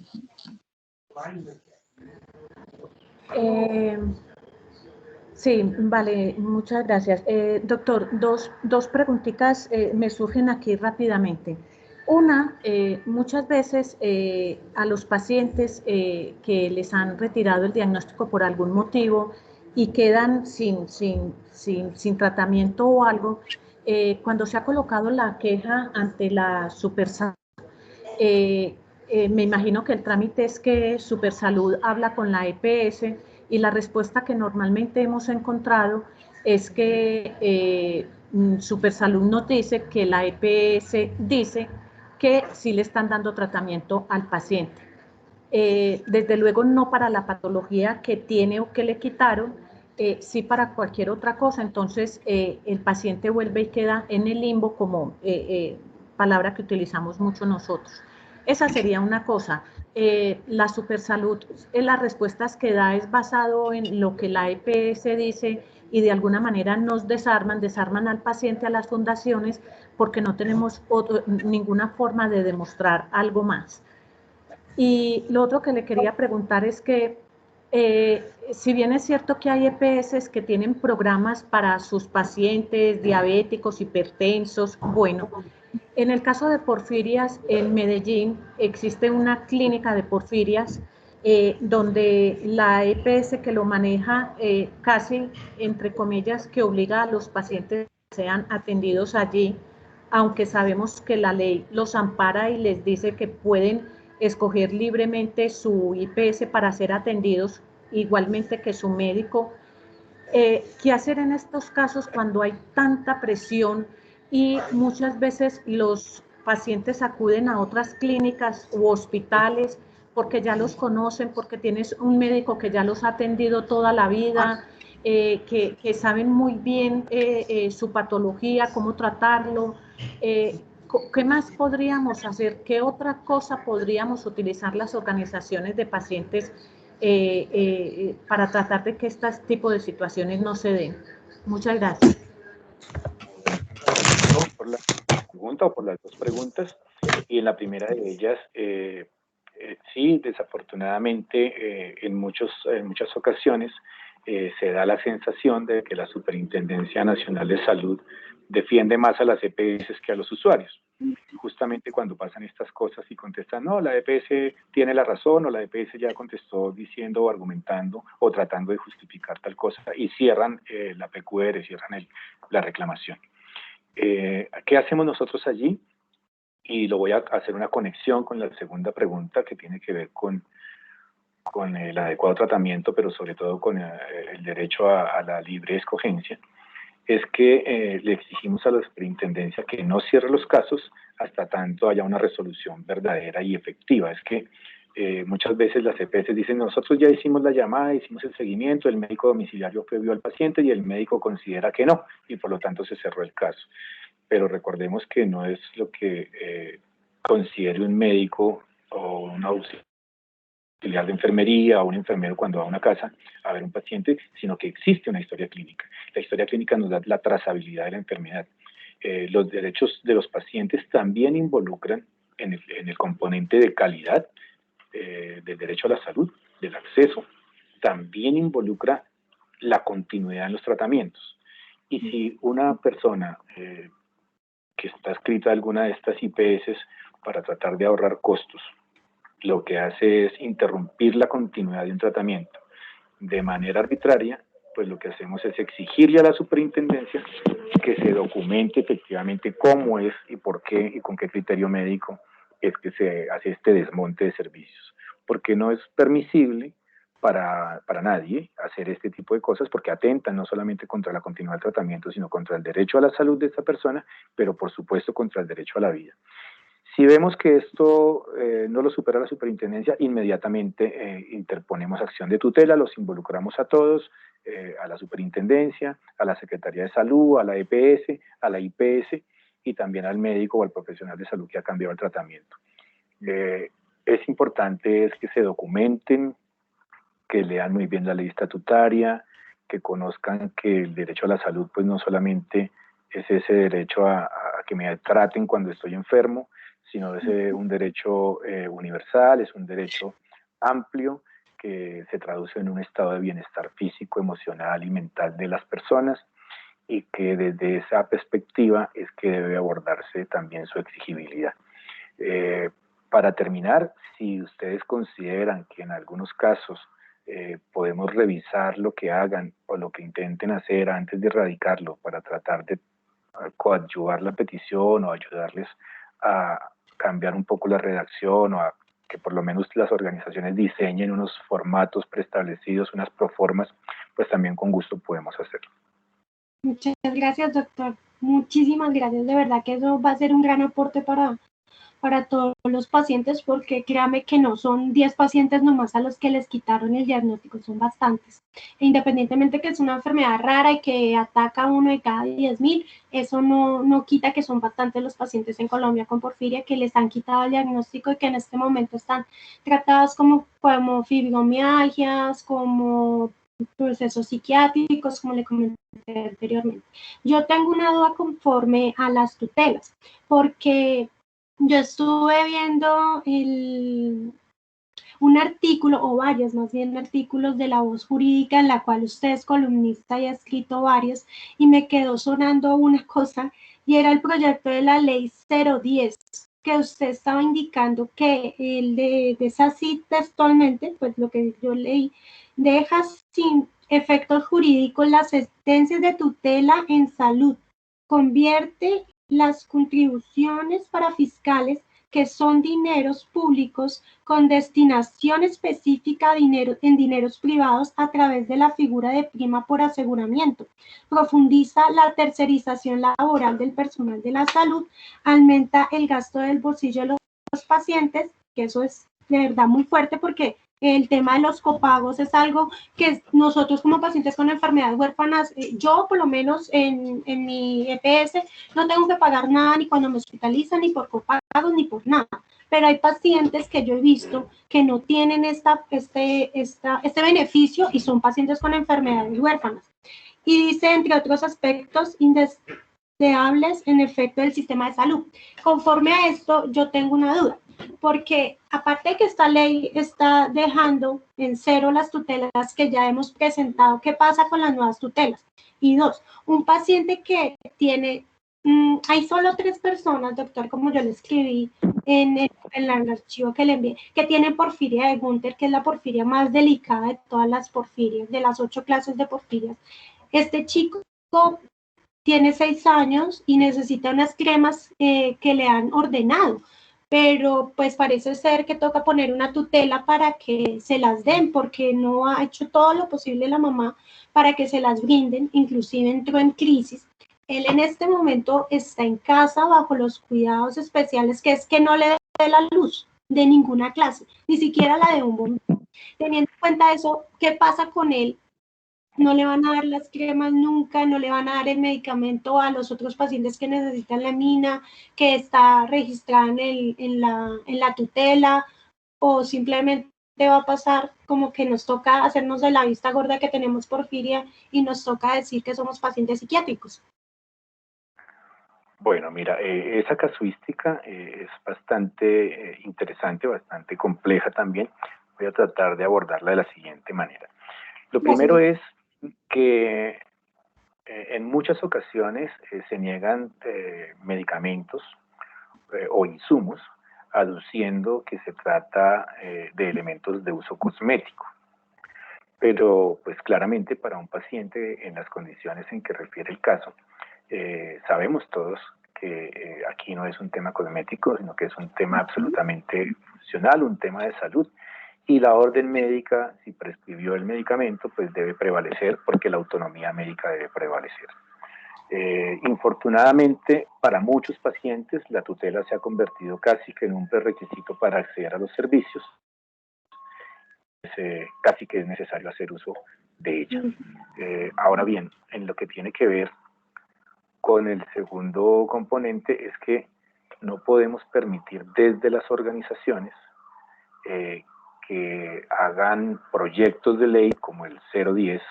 Sí, vale, muchas gracias. Doctor, dos preguntitas me surgen aquí rápidamente. Una, muchas veces a los pacientes que les han retirado el diagnóstico por algún motivo y quedan sin tratamiento o algo, cuando se ha colocado la queja ante la Supersalud, me imagino que el trámite es que Supersalud habla con la EPS y la respuesta que normalmente hemos encontrado es que Supersalud nos dice que la EPS dice que sí le están dando tratamiento al paciente. Desde luego no para la patología que tiene o que le quitaron, sí para cualquier otra cosa. Entonces el paciente vuelve y queda en el limbo como palabra que utilizamos mucho nosotros. Esa sería una cosa. La Supersalud, las respuestas que da es basado en lo que la EPS dice y de alguna manera nos desarman al paciente, a las fundaciones, porque no tenemos ninguna forma de demostrar algo más. Y lo otro que le quería preguntar es que, si bien es cierto que hay EPS que tienen programas para sus pacientes diabéticos, hipertensos, bueno, en el caso de porfirias, en Medellín existe una clínica de porfirias donde la EPS que lo maneja casi, entre comillas, que obliga a los pacientes que sean atendidos allí, aunque sabemos que la ley los ampara y les dice que pueden escoger libremente su IPS para ser atendidos, igualmente que su médico. ¿Qué hacer en estos casos cuando hay tanta presión y muchas veces los pacientes acuden a otras clínicas u hospitales porque ya los conocen, porque tienes un médico que ya los ha atendido toda la vida, que saben muy bien su patología, cómo tratarlo? ¿Qué más podríamos hacer? ¿Qué otra cosa podríamos utilizar las organizaciones de pacientes para tratar de que este tipo de situaciones no se den? Muchas gracias.
Por la pregunta o por las dos preguntas, y en la primera de ellas, sí, desafortunadamente en muchas ocasiones se da la sensación de que la Superintendencia Nacional de Salud defiende más a las EPS que a los usuarios. justamente cuando pasan estas cosas y contestan, no, la EPS tiene la razón, o la EPS ya contestó diciendo o argumentando o tratando de justificar tal cosa, y cierran la PQR, cierran la reclamación. ¿Qué hacemos nosotros allí? Y lo voy a hacer una conexión con la segunda pregunta, que tiene que ver con el adecuado tratamiento, pero sobre todo con el derecho a la libre escogencia. Es que le exigimos a la superintendencia que no cierre los casos hasta tanto haya una resolución verdadera y efectiva. Es que muchas veces las EPS dicen, nosotros ya hicimos la llamada, hicimos el seguimiento, el médico domiciliario vio al paciente y el médico considera que no, y por lo tanto se cerró el caso. Pero recordemos que no es lo que considere un médico o un auxiliar de enfermería o un enfermero cuando va a una casa a ver un paciente, sino que existe una historia clínica. La historia clínica nos da la trazabilidad de la enfermedad. Los derechos de los pacientes también involucran en el componente de calidad del derecho a la salud, del acceso, también involucra la continuidad en los tratamientos. Y si una persona que está escrita a alguna de estas IPS para tratar de ahorrar costos, lo que hace es interrumpir la continuidad de un tratamiento de manera arbitraria, pues lo que hacemos es exigirle a la superintendencia que se documente efectivamente cómo es y por qué y con qué criterio médico es que se hace este desmonte de servicios. Porque no es permisible para nadie hacer este tipo de cosas, porque atentan no solamente contra la continuidad del tratamiento, sino contra el derecho a la salud de esta persona, pero por supuesto contra el derecho a la vida. Si vemos que esto no lo supera la superintendencia, inmediatamente interponemos acción de tutela, los involucramos a todos, a la superintendencia, a la Secretaría de Salud, a la EPS, a la IPS y también al médico o al profesional de salud que ha cambiado el tratamiento. Es importante es que se documenten, que lean muy bien la ley estatutaria, que conozcan que el derecho a la salud pues no solamente es ese derecho a que me traten cuando estoy enfermo, sino es un derecho universal, es un derecho amplio que se traduce en un estado de bienestar físico, emocional y mental de las personas, y que desde esa perspectiva es que debe abordarse también su exigibilidad. Para terminar, si ustedes consideran que en algunos casos podemos revisar lo que hagan o lo que intenten hacer antes de erradicarlo para tratar de coadyuvar la petición o ayudarles a cambiar un poco la redacción o a que por lo menos las organizaciones diseñen unos formatos preestablecidos, unas proformas, pues también con gusto podemos hacerlo.
Muchas gracias, doctor. Muchísimas gracias. De verdad que eso va a ser un gran aporte para todos los pacientes, porque créame que no son 10 pacientes nomás a los que les quitaron el diagnóstico, son bastantes. E independientemente que es una enfermedad rara y que ataca a uno de cada 10.000, eso no quita que son bastantes los pacientes en Colombia con porfiria que les han quitado el diagnóstico y que en este momento están tratados como fibromialgias, como procesos psiquiátricos, como le comenté anteriormente. Yo tengo una duda conforme a las tutelas, porque yo estuve viendo un artículo, o varios más bien artículos de La Voz Jurídica, en la cual usted es columnista y ha escrito varios, y me quedó sonando una cosa, y era el proyecto de la ley 010, que usted estaba indicando que el de esa cita textualmente, pues lo que yo leí, deja sin efectos jurídicos las sentencias de tutela en salud, convierte las contribuciones para fiscales, que son dineros públicos con destinación específica en dineros privados a través de la figura de prima por aseguramiento. Profundiza la tercerización laboral del personal de la salud, aumenta el gasto del bolsillo de los pacientes, que eso es de verdad muy fuerte, porque el tema de los copagos es algo que nosotros como pacientes con enfermedades huérfanas, yo por lo menos en mi EPS no tengo que pagar nada ni cuando me hospitalizan, ni por copagos, ni por nada. Pero hay pacientes que yo he visto que no tienen este beneficio y son pacientes con enfermedades huérfanas. Y dice, entre otros aspectos indeseables en efecto del sistema de salud. Conforme a esto, yo tengo una duda, porque aparte de que esta ley está dejando en cero las tutelas que ya hemos presentado, ¿qué pasa con las nuevas tutelas? Y dos, un paciente que tiene Hay solo 3 personas, doctor, como yo le escribí en el archivo que le envié, que tienen porfiria de Gunther, que es la porfiria más delicada de todas las porfirias, de las 8 clases de porfirias. Este chico tiene 6 años y necesita unas cremas que le han ordenado, pero pues parece ser que toca poner una tutela para que se las den, porque no ha hecho todo lo posible la mamá para que se las brinden, inclusive entró en crisis. Él en este momento está en casa bajo los cuidados especiales, que es que no le dé la luz de ninguna clase, ni siquiera la de un bombero. Teniendo en cuenta eso, ¿qué pasa con él? No le van a dar las cremas nunca, no le van a dar el medicamento a los otros pacientes que necesitan la mina, que está registrada en la tutela, o simplemente va a pasar como que nos toca hacernos de la vista gorda que tenemos porfiria y nos toca decir que somos pacientes psiquiátricos.
Bueno, mira, esa casuística es bastante interesante, bastante compleja también. Voy a tratar de abordarla de la siguiente manera. Lo primero es que en muchas ocasiones se niegan medicamentos o insumos aduciendo que se trata de elementos de uso cosmético. Pero pues claramente para un paciente en las condiciones en que refiere el caso, sabemos todos que aquí no es un tema cosmético, sino que es un tema absolutamente funcional, un tema de salud, y la orden médica, si prescribió el medicamento, pues debe prevalecer porque la autonomía médica debe prevalecer. Infortunadamente, para muchos pacientes, la tutela se ha convertido casi que en un prerequisito para acceder a los servicios. Casi que es necesario hacer uso de ella. Ahora bien, en lo que tiene que ver con el segundo componente es que no podemos permitir desde las organizaciones que hagan proyectos de ley como el 010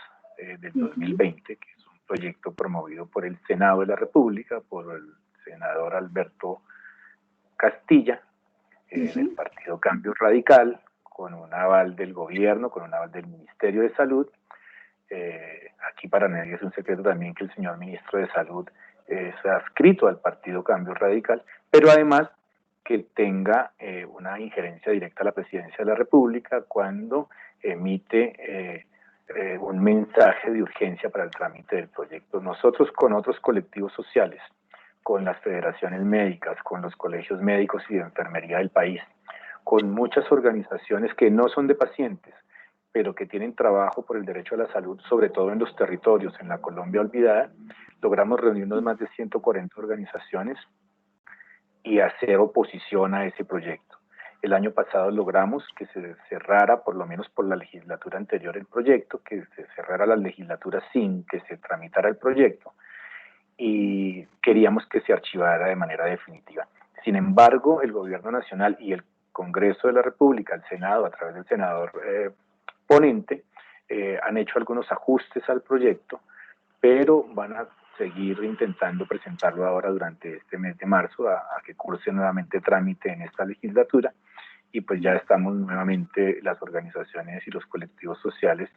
del 2020, que es un proyecto promovido por el Senado de la República, por el senador Alberto Castilla, del Partido Cambio Radical, con un aval del gobierno, con un aval del Ministerio de Salud. Aquí para nadie es un secreto también que el señor ministro de Salud es adscrito al Partido Cambio Radical, pero además que tenga una injerencia directa a la presidencia de la República cuando emite un mensaje de urgencia para el trámite del proyecto. Nosotros con otros colectivos sociales, con las federaciones médicas, con los colegios médicos y de enfermería del país, con muchas organizaciones que no son de pacientes, pero que tienen trabajo por el derecho a la salud, sobre todo en los territorios, en la Colombia olvidada, logramos reunirnos más de 140 organizaciones y hacer oposición a ese proyecto. El año pasado logramos que se cerrara, por lo menos por la legislatura anterior, el proyecto, que se cerrara la legislatura sin que se tramitara el proyecto, y queríamos que se archivara de manera definitiva. Sin embargo, el gobierno nacional y el Congreso de la República, el Senado, a través del senador ponente, han hecho algunos ajustes al proyecto, pero van a seguir intentando presentarlo ahora durante este mes de marzo a que curse nuevamente trámite en esta legislatura, y pues ya estamos nuevamente las organizaciones y los colectivos sociales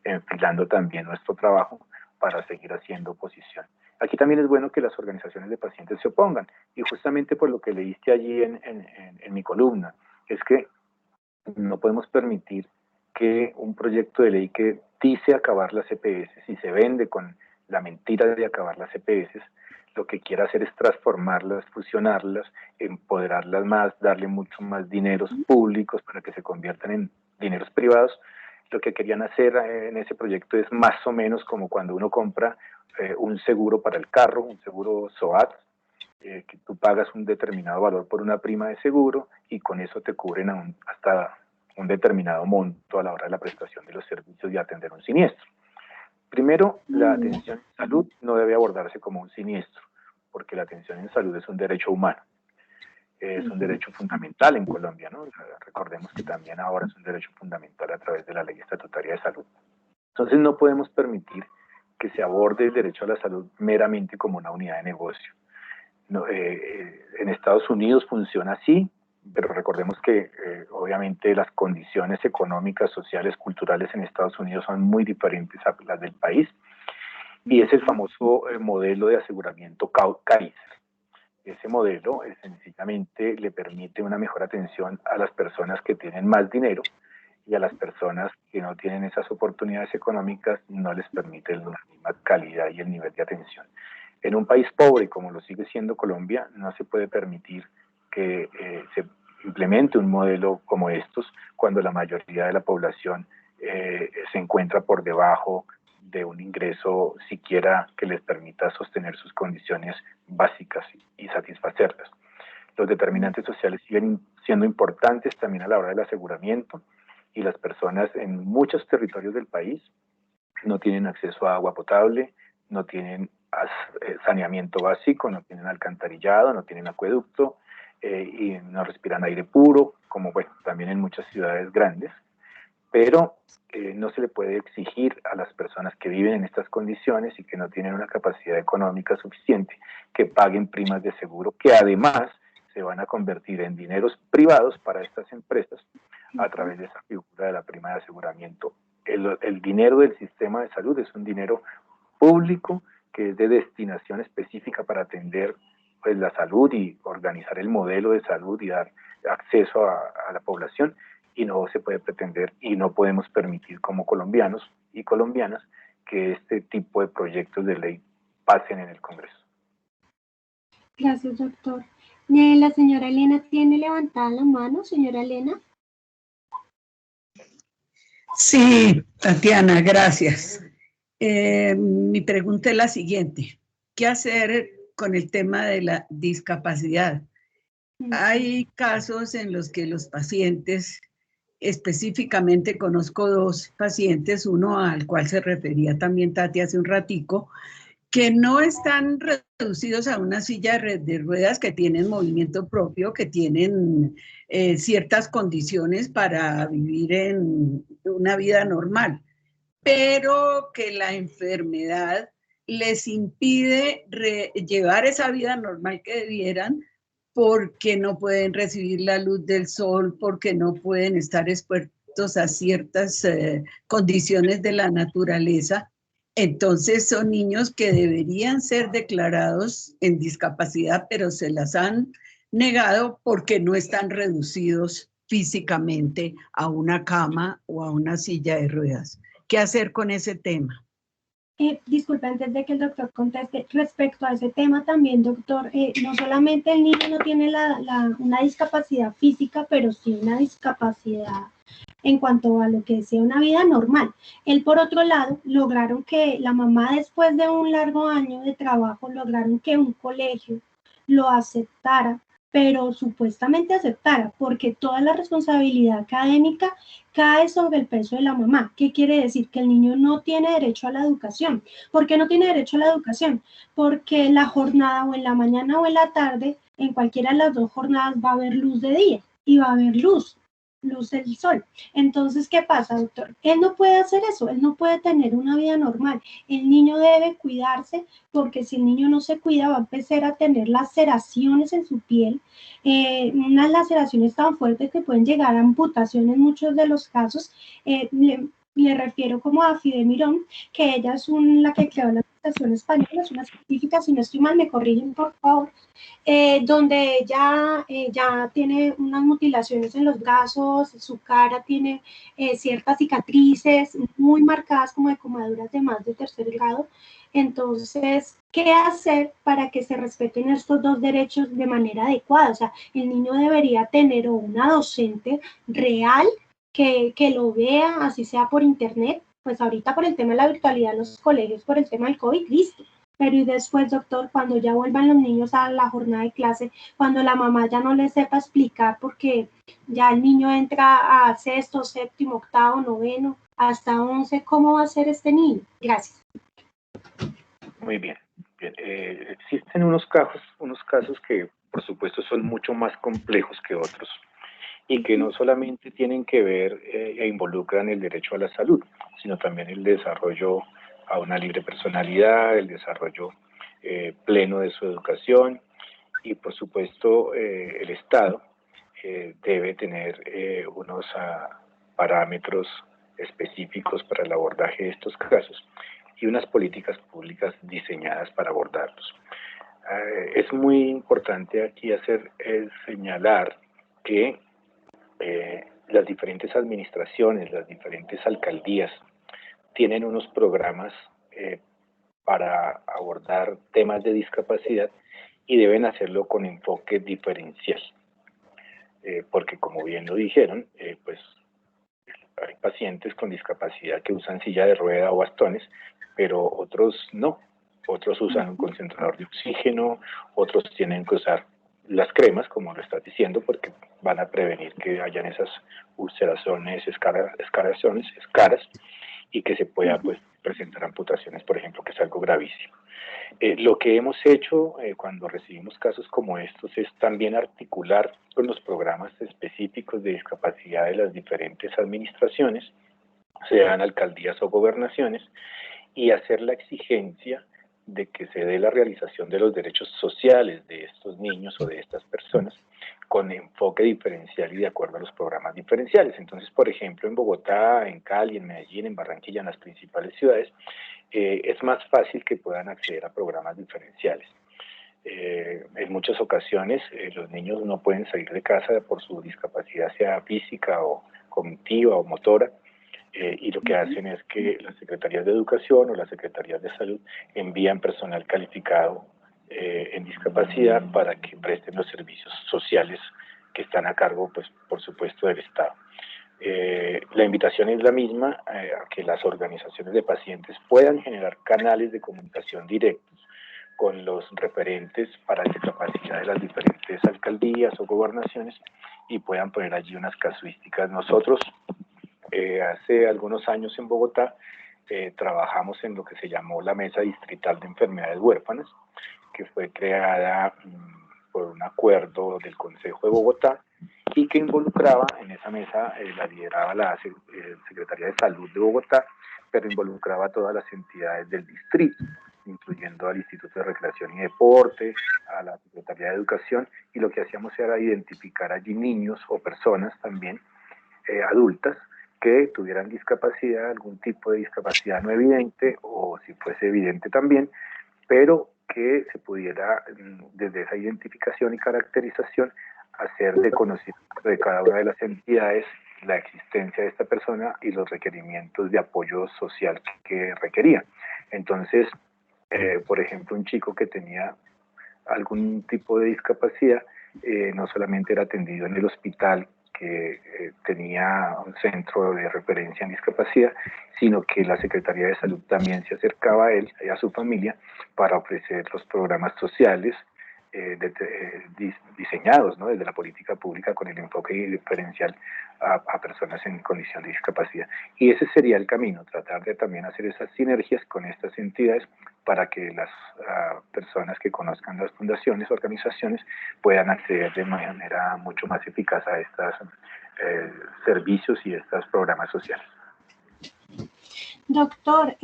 enfilando también nuestro trabajo para seguir haciendo oposición. Aquí también es bueno que las organizaciones de pacientes se opongan, y justamente por lo que leíste allí en mi columna, es que no podemos permitir que un proyecto de ley que dice acabar las EPS y se vende con la mentira de acabar las EPS, lo que quiere hacer es transformarlas, fusionarlas, empoderarlas más, darle mucho más dineros públicos para que se conviertan en dineros privados. Lo que querían hacer en ese proyecto es más o menos como cuando uno compra un seguro para el carro, un seguro SOAT, que tú pagas un determinado valor por una prima de seguro y con eso te cubren hasta un determinado monto a la hora de la prestación de los servicios y atender un siniestro. Primero, la atención en salud no debe abordarse como un siniestro, porque la atención en salud es un derecho humano, es un derecho fundamental en Colombia, ¿no? Recordemos que también ahora es un derecho fundamental a través de la Ley Estatutaria de Salud. Entonces no podemos permitir que se aborde el derecho a la salud meramente como una unidad de negocio. No, en Estados Unidos funciona así, pero recordemos que obviamente las condiciones económicas, sociales, culturales en Estados Unidos son muy diferentes a las del país, y es el famoso modelo de aseguramiento Kaiser. Ese modelo sencillamente le permite una mejor atención a las personas que tienen más dinero, y a las personas que no tienen esas oportunidades económicas no les permite la misma calidad y el nivel de atención. En un país pobre como lo sigue siendo Colombia, no se puede permitir que se implemente un modelo como estos cuando la mayoría de la población se encuentra por debajo de un ingreso siquiera que les permita sostener sus condiciones básicas y satisfacerlas. Los determinantes sociales siguen siendo importantes también a la hora del aseguramiento, y las personas en muchos territorios del país no tienen acceso a agua potable, no tienen saneamiento básico, no tienen alcantarillado, no tienen acueducto y no respiran aire puro, como bueno, también en muchas ciudades grandes, pero no se le puede exigir a las personas que viven en estas condiciones y que no tienen una capacidad económica suficiente que paguen primas de seguro, que además se van a convertir en dineros privados para estas empresas a través de esa figura de la prima de aseguramiento. El dinero del sistema de salud es un dinero público que es de destinación específica para atender pues, la salud y organizar el modelo de salud y dar acceso a la población, y no se puede pretender y no podemos permitir como colombianos y colombianas que este tipo de proyectos de ley pasen en el Congreso.
Gracias, doctor. La señora Elena tiene levantada la mano, señora Elena.
Sí, Tatiana, gracias. Mi pregunta es la siguiente. ¿Qué hacer con el tema de la discapacidad? Hay casos en los que los pacientes, específicamente conozco dos pacientes, uno al cual se refería también Tati hace un ratico, que no están reducidos a una silla de ruedas, que tienen movimiento propio, que tienen ciertas condiciones para vivir en una vida normal, pero que la enfermedad les impide llevar esa vida normal que debieran, porque no pueden recibir la luz del sol, porque no pueden estar expuestos a ciertas condiciones de la naturaleza. Entonces son niños que deberían ser declarados en discapacidad, pero se las han negado porque no están reducidos físicamente a una cama o a una silla de ruedas. ¿Qué hacer con ese tema?
Disculpe, antes de que el doctor conteste, respecto a ese tema también, doctor, no solamente el niño no tiene una discapacidad física, pero sí una discapacidad en cuanto a lo que sea una vida normal. Él, por otro lado, lograron que la mamá, después de un largo año de trabajo, lograron que un colegio lo aceptara, pero supuestamente aceptara, porque toda la responsabilidad académica cae sobre el peso de la mamá. ¿Qué quiere decir? Que el niño no tiene derecho a la educación. ¿Por qué no tiene derecho a la educación? Porque la jornada o en la mañana o en la tarde, en cualquiera de las dos jornadas va a haber luz de día y va a haber luz del sol. Entonces, ¿qué pasa, doctor? Él no puede hacer eso, él no puede tener una vida normal. El niño debe cuidarse, porque si el niño no se cuida va a empezar a tener laceraciones en su piel, unas laceraciones tan fuertes que pueden llegar a amputación en muchos de los casos. Le refiero como a Fide Mirón, que ella es la que creó la Asociación Española, es una científica, si no estoy mal, me corrigen por favor, donde ella ya tiene unas mutilaciones en los brazos, su cara tiene ciertas cicatrices muy marcadas como de quemaduras de más de tercer grado. Entonces, ¿qué hacer para que se respeten estos dos derechos de manera adecuada? O sea, el niño debería tener una docente real que lo vea, así sea por internet, pues ahorita por el tema de la virtualidad en los colegios, por el tema del COVID, listo. Pero y después, doctor, cuando ya vuelvan los niños a la jornada de clase, cuando la mamá ya no les sepa explicar, porque ya el niño entra a sexto, séptimo, octavo, noveno, hasta 11, ¿cómo va a ser este niño? Gracias.
Muy bien. Existen unos casos que, por supuesto, son mucho más complejos que otros, y que no solamente tienen que ver e involucran el derecho a la salud, sino también el desarrollo a una libre personalidad, el desarrollo pleno de su educación, y por supuesto el Estado debe tener unos parámetros específicos para el abordaje de estos casos, y unas políticas públicas diseñadas para abordarlos. Es muy importante aquí señalar que las diferentes administraciones, las diferentes alcaldías tienen unos programas para abordar temas de discapacidad y deben hacerlo con enfoque diferencial. Porque como bien lo dijeron, pues hay pacientes con discapacidad que usan silla de rueda o bastones, pero otros no. Otros usan un concentrador de oxígeno, otros tienen que usar las cremas, como lo estás diciendo, porque van a prevenir que hayan esas ulceraciones, escaras, y que se pueda pues, presentar amputaciones, por ejemplo, que es algo gravísimo. Lo que hemos hecho cuando recibimos casos como estos es también articular con los programas específicos de discapacidad de las diferentes administraciones, sean alcaldías o gobernaciones, y hacer la exigencia de que se dé la realización de los derechos sociales de estos niños o de estas personas con enfoque diferencial y de acuerdo a los programas diferenciales. Entonces, por ejemplo, en Bogotá, en Cali, en Medellín, en Barranquilla, en las principales ciudades, es más fácil que puedan acceder a programas diferenciales. En muchas ocasiones los niños no pueden salir de casa por su discapacidad, sea física o cognitiva o motora, y lo que hacen es que las secretarías de educación o las secretarías de salud envían personal calificado en discapacidad para que presten los servicios sociales que están a cargo, pues, por supuesto, del Estado. La invitación es la misma, a que las organizaciones de pacientes puedan generar canales de comunicación directos con los referentes para discapacidad de las diferentes alcaldías o gobernaciones y puedan poner allí unas casuísticas. Nosotros, hace algunos años en Bogotá, trabajamos en lo que se llamó la Mesa Distrital de Enfermedades Huérfanas, que fue creada por un acuerdo del Consejo de Bogotá y que involucraba, en esa mesa la lideraba la Secretaría de Salud de Bogotá, pero involucraba a todas las entidades del distrito, incluyendo al Instituto de Recreación y Deporte, a la Secretaría de Educación, y lo que hacíamos era identificar allí niños o personas también adultas que tuvieran discapacidad, algún tipo de discapacidad no evidente o si fuese evidente también, pero que se pudiera desde esa identificación y caracterización hacer de conocimiento de cada una de las entidades la existencia de esta persona y los requerimientos de apoyo social que requería. Entonces, por ejemplo, un chico que tenía algún tipo de discapacidad no solamente era atendido en el hospital que tenía un centro de referencia en discapacidad, sino que la Secretaría de Salud también se acercaba a él y a su familia para ofrecer los programas sociales diseñados, ¿no?, desde la política pública con el enfoque diferencial a personas en condición de discapacidad. Y ese sería el camino, tratar de también hacer esas sinergias con estas entidades para que las personas que conozcan las fundaciones, organizaciones, puedan acceder de manera mucho más eficaz a estos servicios y estos programas sociales.
Doctor,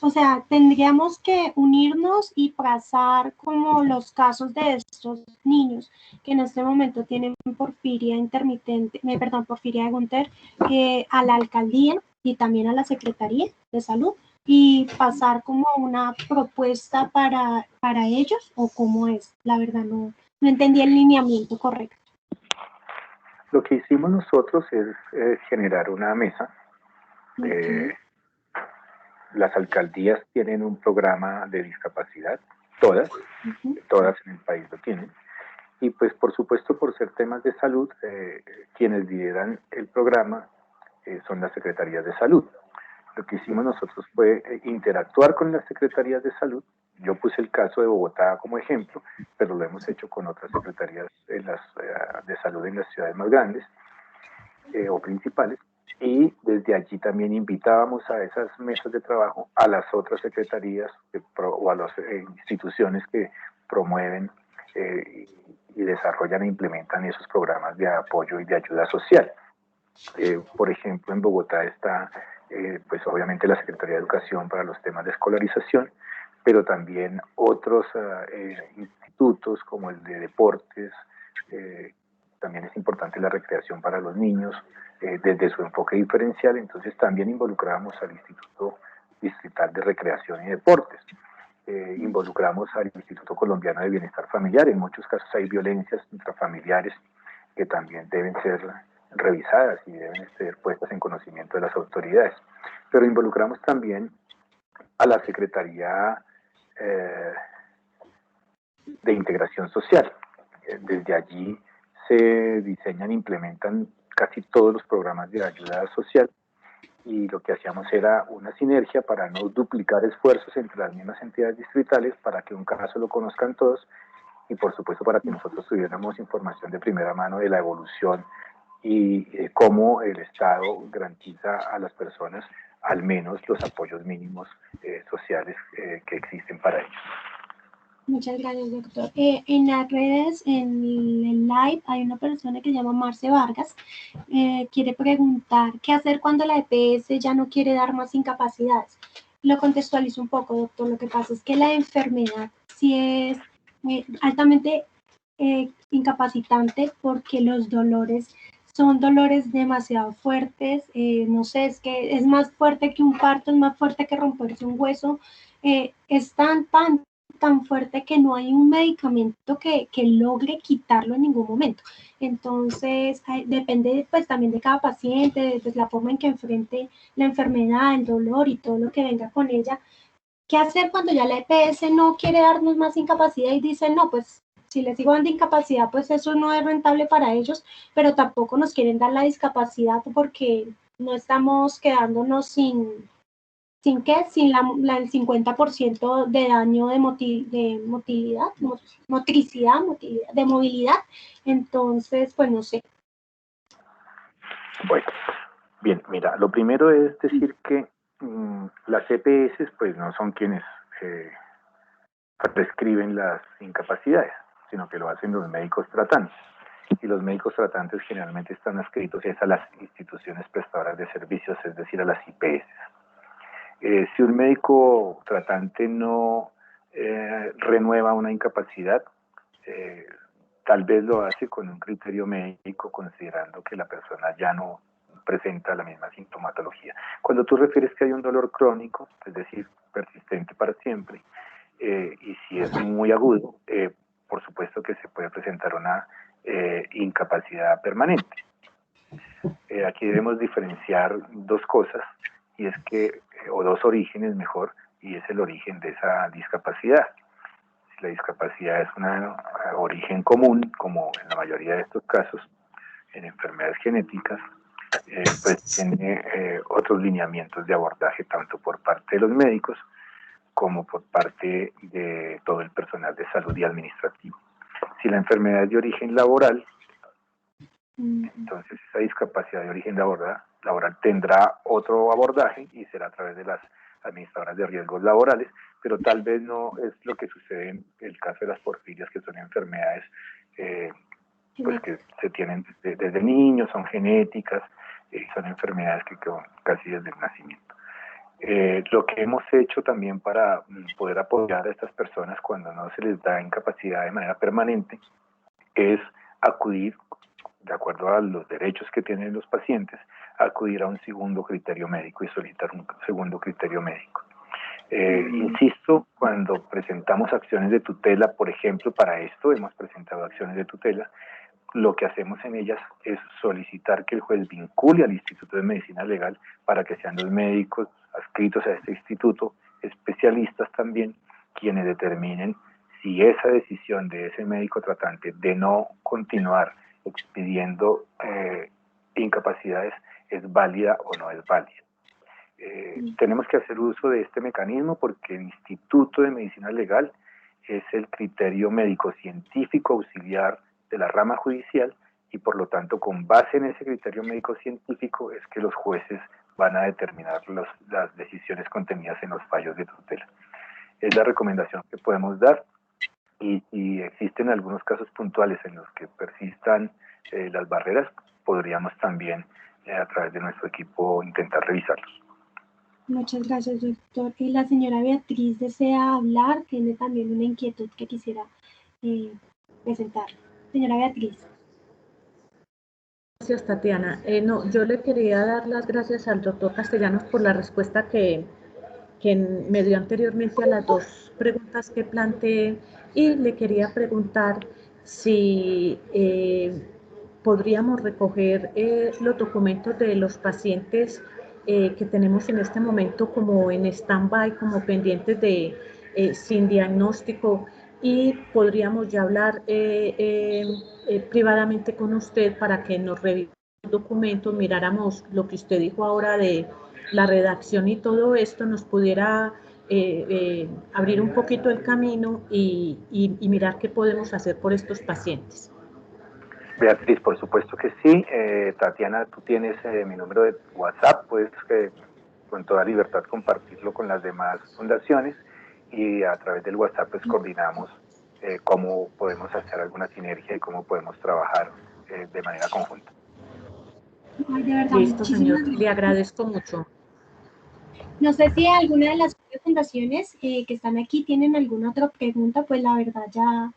o sea, tendríamos que unirnos y trazar como los casos de estos niños que en este momento tienen porfiria intermitente, porfiria de Gunther, a la alcaldía y también a la Secretaría de Salud y pasar como una propuesta para ellos, o cómo es. La verdad no entendí el lineamiento correcto.
Lo que hicimos nosotros es generar una mesa. Las alcaldías tienen un programa de discapacidad, todas en el país lo tienen, y pues por supuesto por ser temas de salud, quienes lideran el programa son las secretarías de salud. Lo que hicimos nosotros fue interactuar con las secretarías de salud. Yo puse el caso de Bogotá como ejemplo, pero lo hemos hecho con otras secretarías de salud en las ciudades más grandes o principales. Y desde allí también invitábamos a esas mesas de trabajo a las otras secretarías o a las instituciones que promueven y desarrollan e implementan esos programas de apoyo y de ayuda social. Por ejemplo, en Bogotá está, pues obviamente la Secretaría de Educación para los temas de escolarización, pero también otros institutos como el de deportes. También es importante la recreación para los niños desde su enfoque diferencial. Entonces también involucrábamos al Instituto Distrital de Recreación y Deportes. Involucramos al Instituto Colombiano de Bienestar Familiar. En muchos casos hay violencias intrafamiliares que también deben ser revisadas y deben ser puestas en conocimiento de las autoridades. Pero involucramos también a la Secretaría de Integración Social. Desde allí se diseñan e implementan casi todos los programas de ayuda social, y lo que hacíamos era una sinergia para no duplicar esfuerzos entre las mismas entidades distritales, para que un caso lo conozcan todos y por supuesto para que nosotros tuviéramos información de primera mano de la evolución y cómo el Estado garantiza a las personas al menos los apoyos mínimos sociales que existen para ellos.
Muchas gracias, doctor. En las redes, en el live, hay una persona que se llama Marce Vargas. Quiere preguntar, ¿qué hacer cuando la EPS ya no quiere dar más incapacidades? Lo contextualizo un poco, doctor. Lo que pasa es que la enfermedad sí es altamente incapacitante, porque los dolores son dolores demasiado fuertes. No sé, es que es más fuerte que un parto, es más fuerte que romperse un hueso. Es tan fuerte que no hay un medicamento que logre quitarlo en ningún momento. Entonces, depende pues también de cada paciente, de pues, la forma en que enfrente la enfermedad, el dolor y todo lo que venga con ella. ¿Qué hacer cuando ya la EPS no quiere darnos más incapacidad y dice, no, pues si les sigo dando incapacidad, pues eso no es rentable para ellos, pero tampoco nos quieren dar la discapacidad porque no estamos quedándonos sin el 50% de daño de motricidad, de movilidad? Entonces, pues no sé.
Bueno, bien, mira, lo primero es decir que las EPS pues no son quienes prescriben las incapacidades, sino que lo hacen los médicos tratantes. Y los médicos tratantes generalmente están adscritos a las instituciones prestadoras de servicios, es decir, a las IPS. Si un médico tratante no renueva una incapacidad, tal vez lo hace con un criterio médico, considerando que la persona ya no presenta la misma sintomatología. Cuando tú refieres que hay un dolor crónico, es decir, persistente para siempre, y si es muy agudo, por supuesto que se puede presentar una incapacidad permanente. Aquí debemos diferenciar dos cosas, y es que, o dos orígenes mejor, y es el origen de esa discapacidad. Si la discapacidad es un origen común, como en la mayoría de estos casos, en enfermedades genéticas, pues tiene otros lineamientos de abordaje, tanto por parte de los médicos como por parte de todo el personal de salud y administrativo. Si la enfermedad es de origen laboral, entonces esa discapacidad de origen laboral tendrá otro abordaje y será a través de las administradoras de riesgos laborales, pero tal vez no es lo que sucede en el caso de las porfirias, que son enfermedades pues que se tienen desde niños, son genéticas, son enfermedades que quedan casi desde el nacimiento. Lo que hemos hecho también para poder apoyar a estas personas cuando no se les da incapacidad de manera permanente es acudir, de acuerdo a los derechos que tienen los pacientes, acudir a un segundo criterio médico y solicitar un segundo criterio médico. Insisto, cuando presentamos acciones de tutela, por ejemplo, para esto hemos presentado acciones de tutela, lo que hacemos en ellas es solicitar que el juez vincule al Instituto de Medicina Legal para que sean los médicos adscritos a este instituto, especialistas también, quienes determinen si esa decisión de ese médico tratante de no continuar expidiendo incapacidades es válida o no es válida. Tenemos que hacer uso de este mecanismo porque el Instituto de Medicina Legal es el criterio médico-científico auxiliar de la rama judicial y por lo tanto con base en ese criterio médico-científico es que los jueces van a determinar las decisiones contenidas en los fallos de tutela. Es la recomendación que podemos dar y si existen algunos casos puntuales en los que persistan las barreras, podríamos también a través de nuestro equipo intentar revisarlos.
Muchas gracias, doctor. Y la señora Beatriz desea hablar, tiene también una inquietud que quisiera presentar. Señora Beatriz.
Gracias, Tatiana. No, yo le quería dar las gracias al doctor Castellanos por la respuesta que que me dio anteriormente a las dos preguntas que planteé, y le quería preguntar si podríamos recoger los documentos de los pacientes que tenemos en este momento como en stand-by, como pendientes de sin diagnóstico, y podríamos ya hablar privadamente con usted para que nos revise los documentos, miráramos lo que usted dijo ahora de la redacción y todo esto, nos pudiera abrir un poquito el camino y mirar qué podemos hacer por estos pacientes.
Beatriz, por supuesto que sí. Tatiana, tú tienes mi número de WhatsApp, puedes con toda libertad compartirlo con las demás fundaciones, y a través del WhatsApp pues coordinamos cómo podemos hacer alguna sinergia y cómo podemos trabajar de manera conjunta.
Ay, de verdad,
listo, señor, le agradezco mucho.
No sé si alguna de las fundaciones que están aquí tienen alguna otra pregunta, pues la verdad ya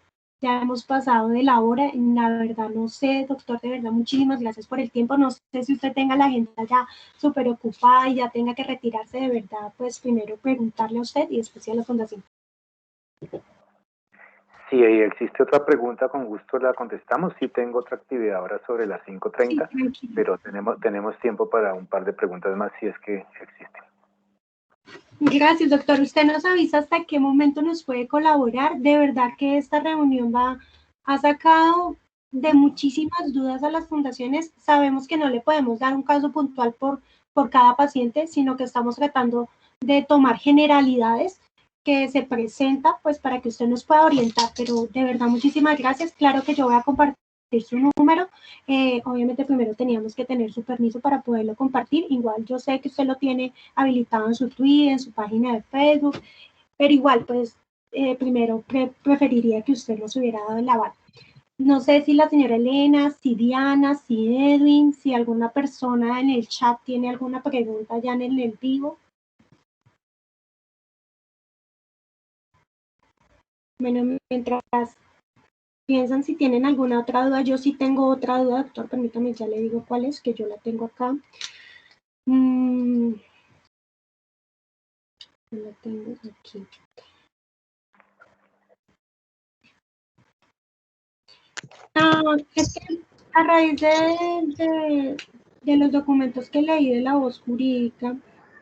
hemos pasado de la hora. La verdad no sé, doctor, de verdad muchísimas gracias por el tiempo. No sé si usted tenga la agenda ya súper ocupada y ya tenga que retirarse, de verdad, pues primero preguntarle a usted y después a la fundación.
Si existe otra pregunta, con gusto la contestamos. Sí tengo otra actividad ahora sobre las 5:30, sí, pero tenemos tiempo para un par de preguntas más si es que existen.
Gracias, doctor. Usted nos avisa hasta qué momento nos puede colaborar. De verdad que esta reunión ha sacado de muchísimas dudas a las fundaciones. Sabemos que no le podemos dar un caso puntual por cada paciente, sino que estamos tratando de tomar generalidades que se presenta, pues para que usted nos pueda orientar. Pero de verdad, muchísimas gracias. Claro que yo voy a compartir su número. Obviamente primero teníamos que tener su permiso para poderlo compartir. Igual yo sé que usted lo tiene habilitado en su Twitter, en su página de Facebook, pero igual pues primero preferiría que usted nos hubiera dado el aval. No sé si la señora Elena, si Diana, si Edwin, si alguna persona en el chat tiene alguna pregunta ya en el vivo. Bueno, mientras piensan si tienen alguna otra duda, yo sí tengo otra duda, doctor, permítame, ya le digo cuál es, que yo la tengo acá. La tengo aquí. Es que a raíz de los documentos que leí de la voz jurídica,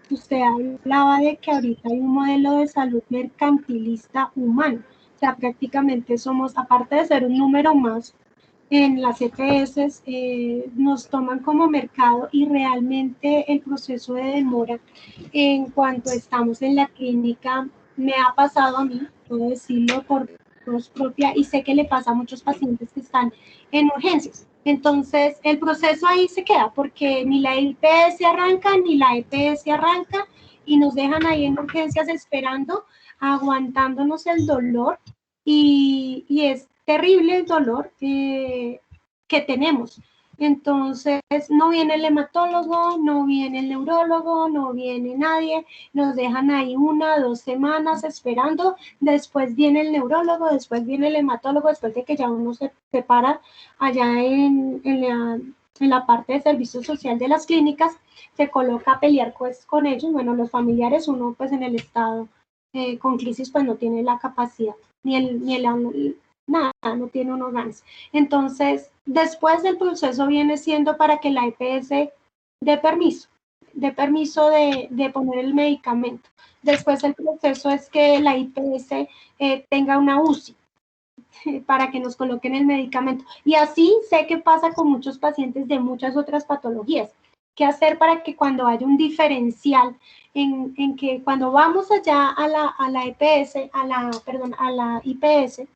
usted hablaba de que ahorita hay un modelo de salud mercantilista humano. O sea, prácticamente somos, aparte de ser un número más en las EPS, nos toman como mercado, y realmente el proceso de demora en cuanto estamos en la clínica me ha pasado a mí, puedo decirlo por voz propia, y sé que le pasa a muchos pacientes que están en urgencias. Entonces, el proceso ahí se queda porque ni la IPS arranca, ni la EPS arranca, y nos dejan ahí en urgencias esperando, aguantándonos el dolor, y es terrible el dolor que tenemos. Entonces, no viene el hematólogo, no viene el neurólogo, no viene nadie, nos dejan ahí 1 o 2 semanas esperando, después viene el neurólogo, después viene el hematólogo, después de que ya uno se para allá en la parte de servicio social de las clínicas, se coloca a pelear pues con ellos. Bueno, los familiares, uno pues en el estado con crisis pues no tiene la capacidad, nada, no tiene unos ganas. Entonces, después del proceso viene siendo para que la EPS dé permiso de poner el medicamento. Después el proceso es que la IPS tenga una UCI para que nos coloquen el medicamento. Y así sé que pasa con muchos pacientes de muchas otras patologías. ¿Qué hacer para que cuando haya un diferencial en que cuando vamos allá a la EPS, a la IPS,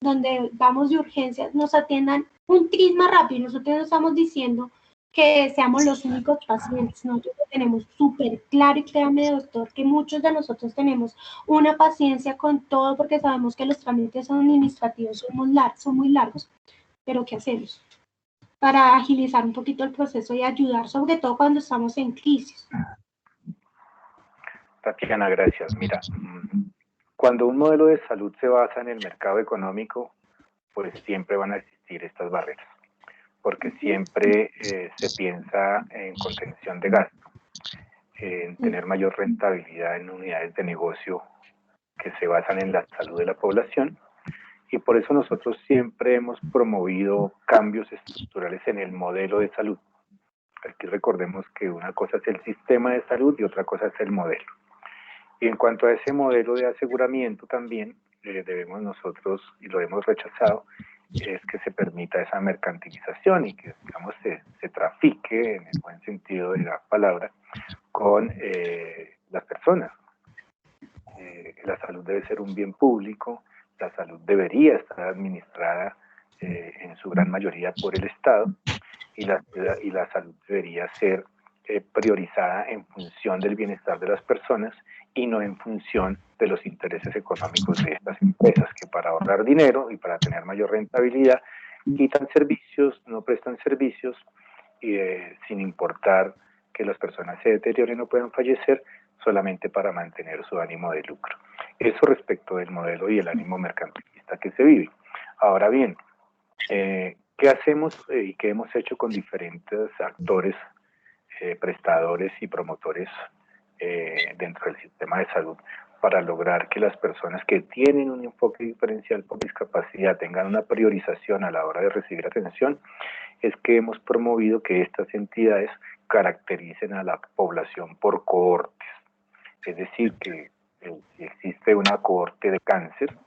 donde vamos de urgencias, nos atiendan un tris más rápido? Nosotros no estamos diciendo que seamos los únicos pacientes. Nosotros lo tenemos súper claro, y créame, doctor, que muchos de nosotros tenemos una paciencia con todo porque sabemos que los trámites administrativos son muy largos, pero ¿qué hacemos para agilizar un poquito el proceso y ayudar, sobre todo cuando estamos en crisis?
Tatiana, gracias. Mira, cuando un modelo de salud se basa en el mercado económico, pues siempre van a existir estas barreras, porque siempre se piensa en contención de gasto. en tener mayor rentabilidad en unidades de negocio que se basan en la salud de la población, y por eso nosotros siempre hemos promovido cambios estructurales en el modelo de salud. Aquí recordemos que una cosa es el sistema de salud y otra cosa es el modelo. Y en cuanto a ese modelo de aseguramiento también, debemos nosotros, y lo hemos rechazado, es que se permita esa mercantilización y que, digamos, se trafique, en el buen sentido de la palabra, con las personas. La salud debe ser un bien público, la salud debería estar administrada en su gran mayoría por el Estado, y la salud debería ser priorizada en función del bienestar de las personas y no en función de los intereses económicos de estas empresas, que para ahorrar dinero y para tener mayor rentabilidad quitan servicios, no prestan servicios, y sin importar que las personas se deterioren o puedan fallecer, solamente para mantener su ánimo de lucro. Eso respecto del modelo y el ánimo mercantilista que se vive. Ahora bien, ¿qué hacemos y qué hemos hecho con diferentes actores, prestadores y promotores dentro del sistema de salud para lograr que las personas que tienen un enfoque diferencial por discapacidad tengan una priorización a la hora de recibir atención? Es que hemos promovido que estas entidades caractericen a la población por cohortes. Es decir, que si existe una cohorte de cáncer,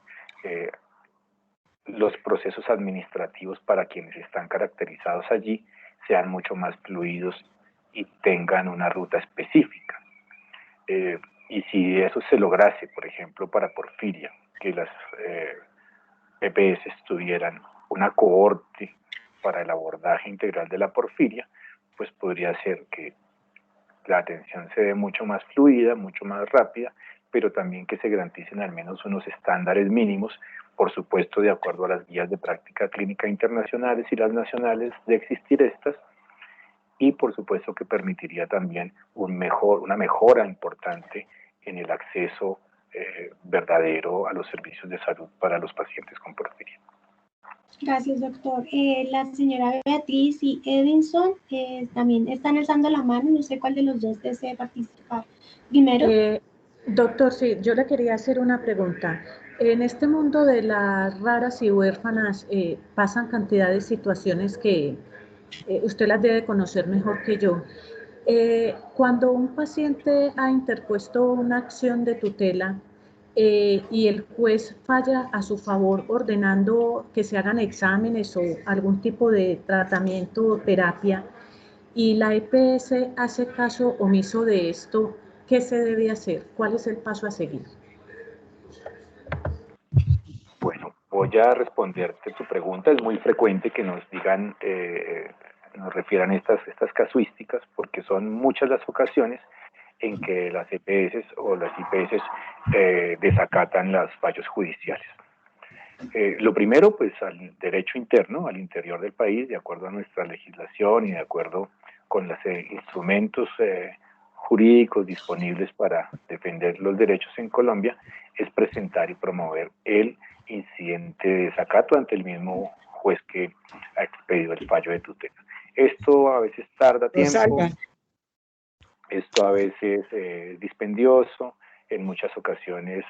los procesos administrativos para quienes están caracterizados allí sean mucho más fluidos y tengan una ruta específica. Y si eso se lograse, por ejemplo, para porfiria, que las EPS tuvieran una cohorte para el abordaje integral de la porfiria, pues podría ser que la atención se dé mucho más fluida, mucho más rápida, pero también que se garanticen al menos unos estándares mínimos, por supuesto de acuerdo a las guías de práctica clínica internacionales y las nacionales de existir estas, y por supuesto que permitiría también una mejora importante en el acceso verdadero a los servicios de salud para los pacientes con porfiria.
Gracias, doctor. La señora Beatriz y Edinson también están alzando la mano. No sé cuál de los dos desea participar primero.
Doctor, sí, yo le quería hacer una pregunta. En este mundo de las raras y huérfanas pasan cantidad de situaciones que usted las debe conocer mejor que yo. Cuando un paciente ha interpuesto una acción de tutela y el juez falla a su favor ordenando que se hagan exámenes o algún tipo de tratamiento o terapia, y la EPS hace caso omiso de esto, ¿qué se debe hacer? ¿Cuál es el paso a seguir?
Bueno, voy a responderte tu pregunta. Es muy frecuente que nos digan, nos refieran estas casuísticas, porque son muchas las ocasiones en que las EPS o las IPS desacatan los fallos judiciales. Lo primero, pues al derecho interno, al interior del país, de acuerdo a nuestra legislación y de acuerdo con los instrumentos jurídicos disponibles para defender los derechos en Colombia, es presentar y promover el incidente de desacato ante el mismo juez que ha expedido el fallo de tutela. Esto a veces tarda tiempo, esto a veces es dispendioso. En muchas ocasiones,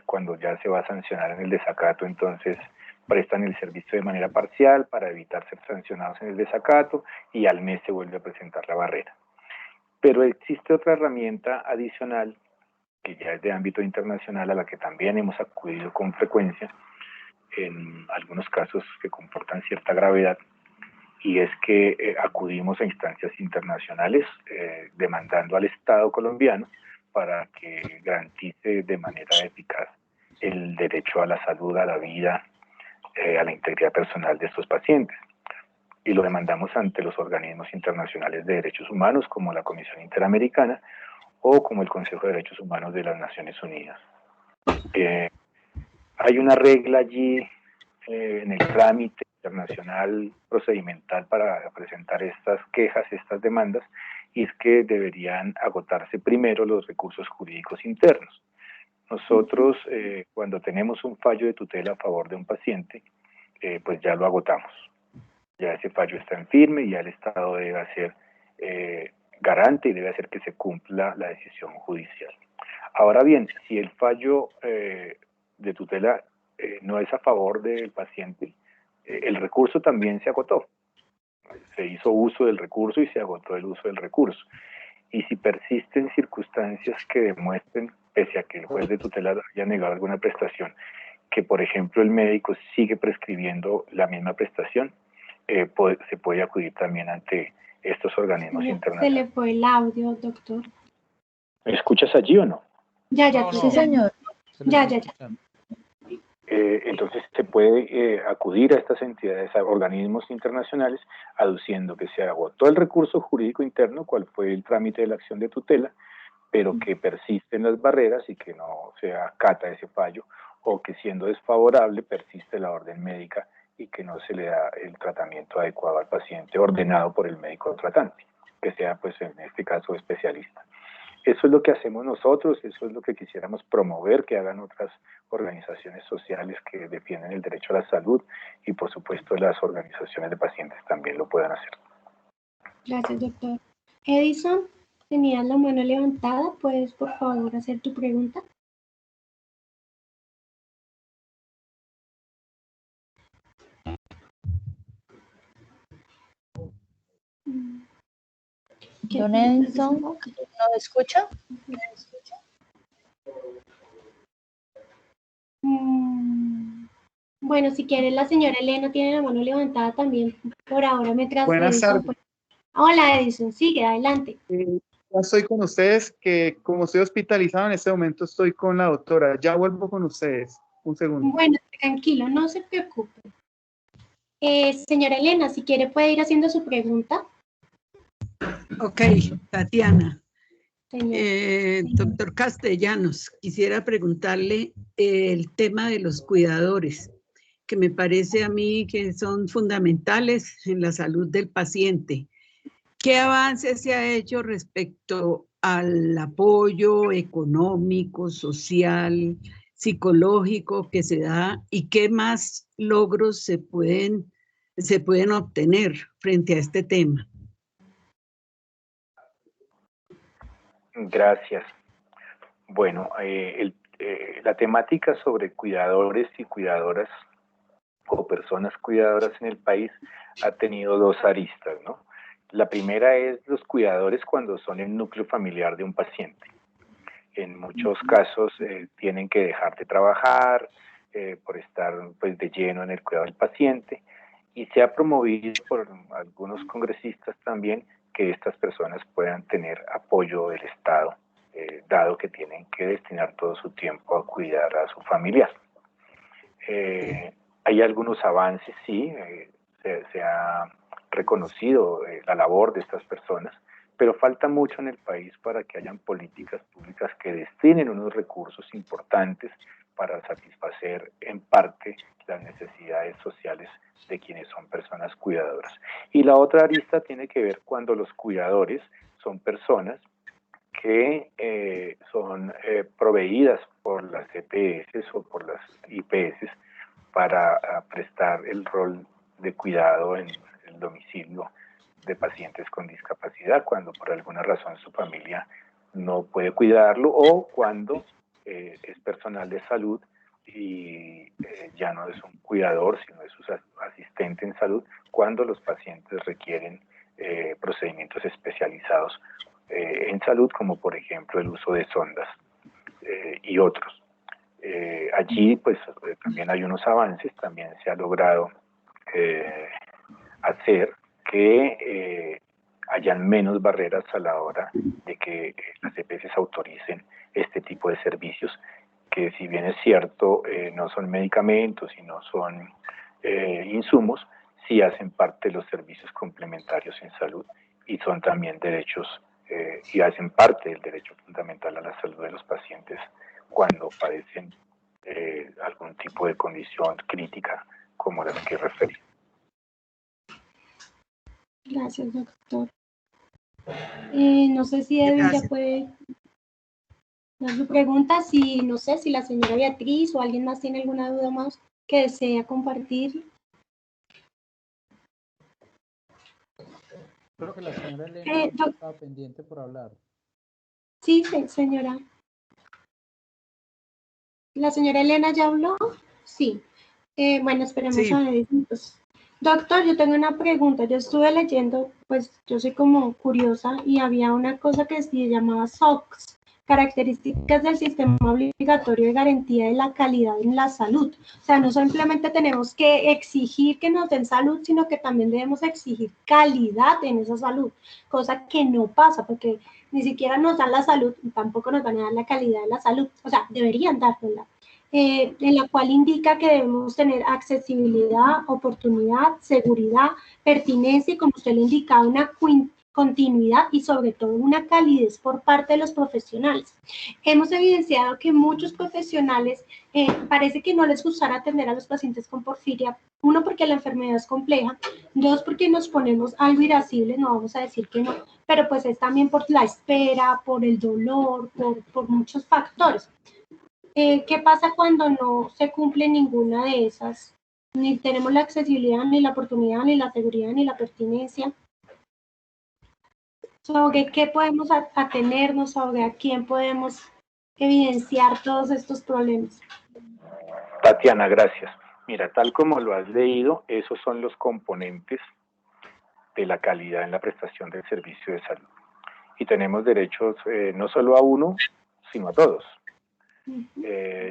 cuando ya se va a sancionar en el desacato, entonces prestan el servicio de manera parcial para evitar ser sancionados en el desacato, y al mes se vuelve a presentar la barrera. Pero existe otra herramienta adicional, que ya es de ámbito internacional, a la que también hemos acudido con frecuencia, en algunos casos que comportan cierta gravedad, y es que acudimos a instancias internacionales demandando al Estado colombiano para que garantice de manera eficaz el derecho a la salud, a la vida, a la integridad personal de estos pacientes. Y lo demandamos ante los organismos internacionales de derechos humanos, como la Comisión Interamericana o como el Consejo de Derechos Humanos de las Naciones Unidas. Hay una regla allí en el trámite internacional procedimental para presentar estas quejas, estas demandas, y es que deberían agotarse primero los recursos jurídicos internos. Nosotros, cuando tenemos un fallo de tutela a favor de un paciente, pues ya lo agotamos. Ya ese fallo está en firme y ya el Estado debe hacer garante y debe hacer que se cumpla la decisión judicial. Ahora bien, si el fallo de tutela no es a favor del paciente, el recurso también se agotó. Se hizo uso del recurso y se agotó el uso del recurso. Y si persisten circunstancias que demuestren, pese a que el juez de tutela haya negado alguna prestación, que por ejemplo el médico sigue prescribiendo la misma prestación, se puede acudir también ante estos organismos internacionales.
Se le fue el audio, doctor.
¿Me escuchas allí o no?
Ya,
Sí, señor.
Ya.
Entonces se puede acudir a estas entidades, a organismos internacionales, aduciendo que se agotó el recurso jurídico interno, cual fue el trámite de la acción de tutela, pero que persisten las barreras y que no se acata ese fallo, o que siendo desfavorable persiste la orden médica y que no se le da el tratamiento adecuado al paciente ordenado por el médico tratante, que sea pues en este caso especialista. Eso es lo que hacemos nosotros, eso es lo que quisiéramos promover, que hagan otras organizaciones sociales que defienden el derecho a la salud y por supuesto las organizaciones de pacientes también lo puedan hacer.
Gracias, doctor. Edison, tenías la mano levantada, ¿puedes por favor hacer tu pregunta?
Don Edison, ¿nos escucha?
Bueno, si quiere, la señora Elena tiene la mano levantada también por ahora mientras
Buenas
Edison.
tardes.
Hola, Edison, sigue, adelante.
Ya estoy con ustedes, que como estoy hospitalizado en este momento estoy con la doctora. Ya vuelvo con ustedes. Un segundo.
Bueno, tranquilo, no se preocupe. Señora Elena, si quiere puede ir haciendo su pregunta.
Ok, Tatiana.
Señor.
Doctor Castellanos, quisiera preguntarle el tema de los cuidadores, que me parece a mí que son fundamentales en la salud del paciente. ¿Qué avances se ha hecho respecto al apoyo económico, social, psicológico que se da y qué más logros se pueden obtener frente a este tema?
Gracias. Bueno, la temática sobre cuidadores y cuidadoras o personas cuidadoras en el país ha tenido dos aristas, ¿no? La primera es los cuidadores cuando son el núcleo familiar de un paciente. En muchos casos tienen que dejar de trabajar por estar pues, de lleno en el cuidado del paciente, y se ha promovido por algunos congresistas también que estas personas puedan tener apoyo del Estado, dado que tienen que destinar todo su tiempo a cuidar a su familiar. Hay algunos avances, sí, se ha reconocido la labor de estas personas, pero falta mucho en el país para que hayan políticas públicas que destinen unos recursos importantes para satisfacer en parte las necesidades sociales de quienes son personas cuidadoras. Y la otra arista tiene que ver cuando los cuidadores son personas que son proveídas por las EPS o por las IPS para prestar el rol de cuidado en el domicilio de pacientes con discapacidad, cuando por alguna razón su familia no puede cuidarlo o cuando es personal de salud y ya no es un cuidador, sino es su asistente en salud, cuando los pacientes requieren procedimientos especializados en salud, como por ejemplo el uso de sondas y otros. Allí pues también hay unos avances, también se ha logrado hacer que hayan menos barreras a la hora de que las EPS autoricen este tipo de servicios, que si bien es cierto no son medicamentos y no son insumos, sí hacen parte de los servicios complementarios en salud y son también derechos y hacen parte del derecho fundamental a la salud de los pacientes cuando padecen algún tipo de condición crítica como la que referí.
Gracias, doctor. No sé si Edwin ya puede dar su pregunta, si no sé si la señora Beatriz o alguien más tiene alguna duda más que desea compartir.
Creo que la señora Elena estaba pendiente por hablar.
Sí, señora. ¿La señora Elena ya habló? Sí. Bueno, esperemos
Sí.
a ver. Doctor, yo tengo una pregunta. Yo estuve leyendo, pues yo soy como curiosa y había una cosa que se llamaba SOX, características del sistema obligatorio de garantía de la calidad en la salud. O sea, no simplemente tenemos que exigir que nos den salud, sino que también debemos exigir calidad en esa salud, cosa que no pasa porque ni siquiera nos dan la salud y tampoco nos van a dar la calidad de la salud. O sea, deberían dárnosla. En la cual indica que debemos tener accesibilidad, oportunidad, seguridad, pertinencia y, como usted le indicaba, una continuidad y sobre todo una calidez por parte de los profesionales. Hemos evidenciado que muchos profesionales parece que no les gustará atender a los pacientes con porfiria, uno porque la enfermedad es compleja, dos porque nos ponemos algo irascibles, no vamos a decir que no, pero pues es también por la espera, por el dolor, por muchos factores. ¿Qué pasa cuando no se cumple ninguna de esas? Ni tenemos la accesibilidad, ni la oportunidad, ni la seguridad, ni la pertinencia. ¿Sobre qué podemos atenernos? ¿Sobre a quién podemos evidenciar todos estos problemas?
Tatiana, gracias. Mira, tal como lo has leído, esos son los componentes de la calidad en la prestación del servicio de salud. Y tenemos derechos no solo a uno, sino a todos.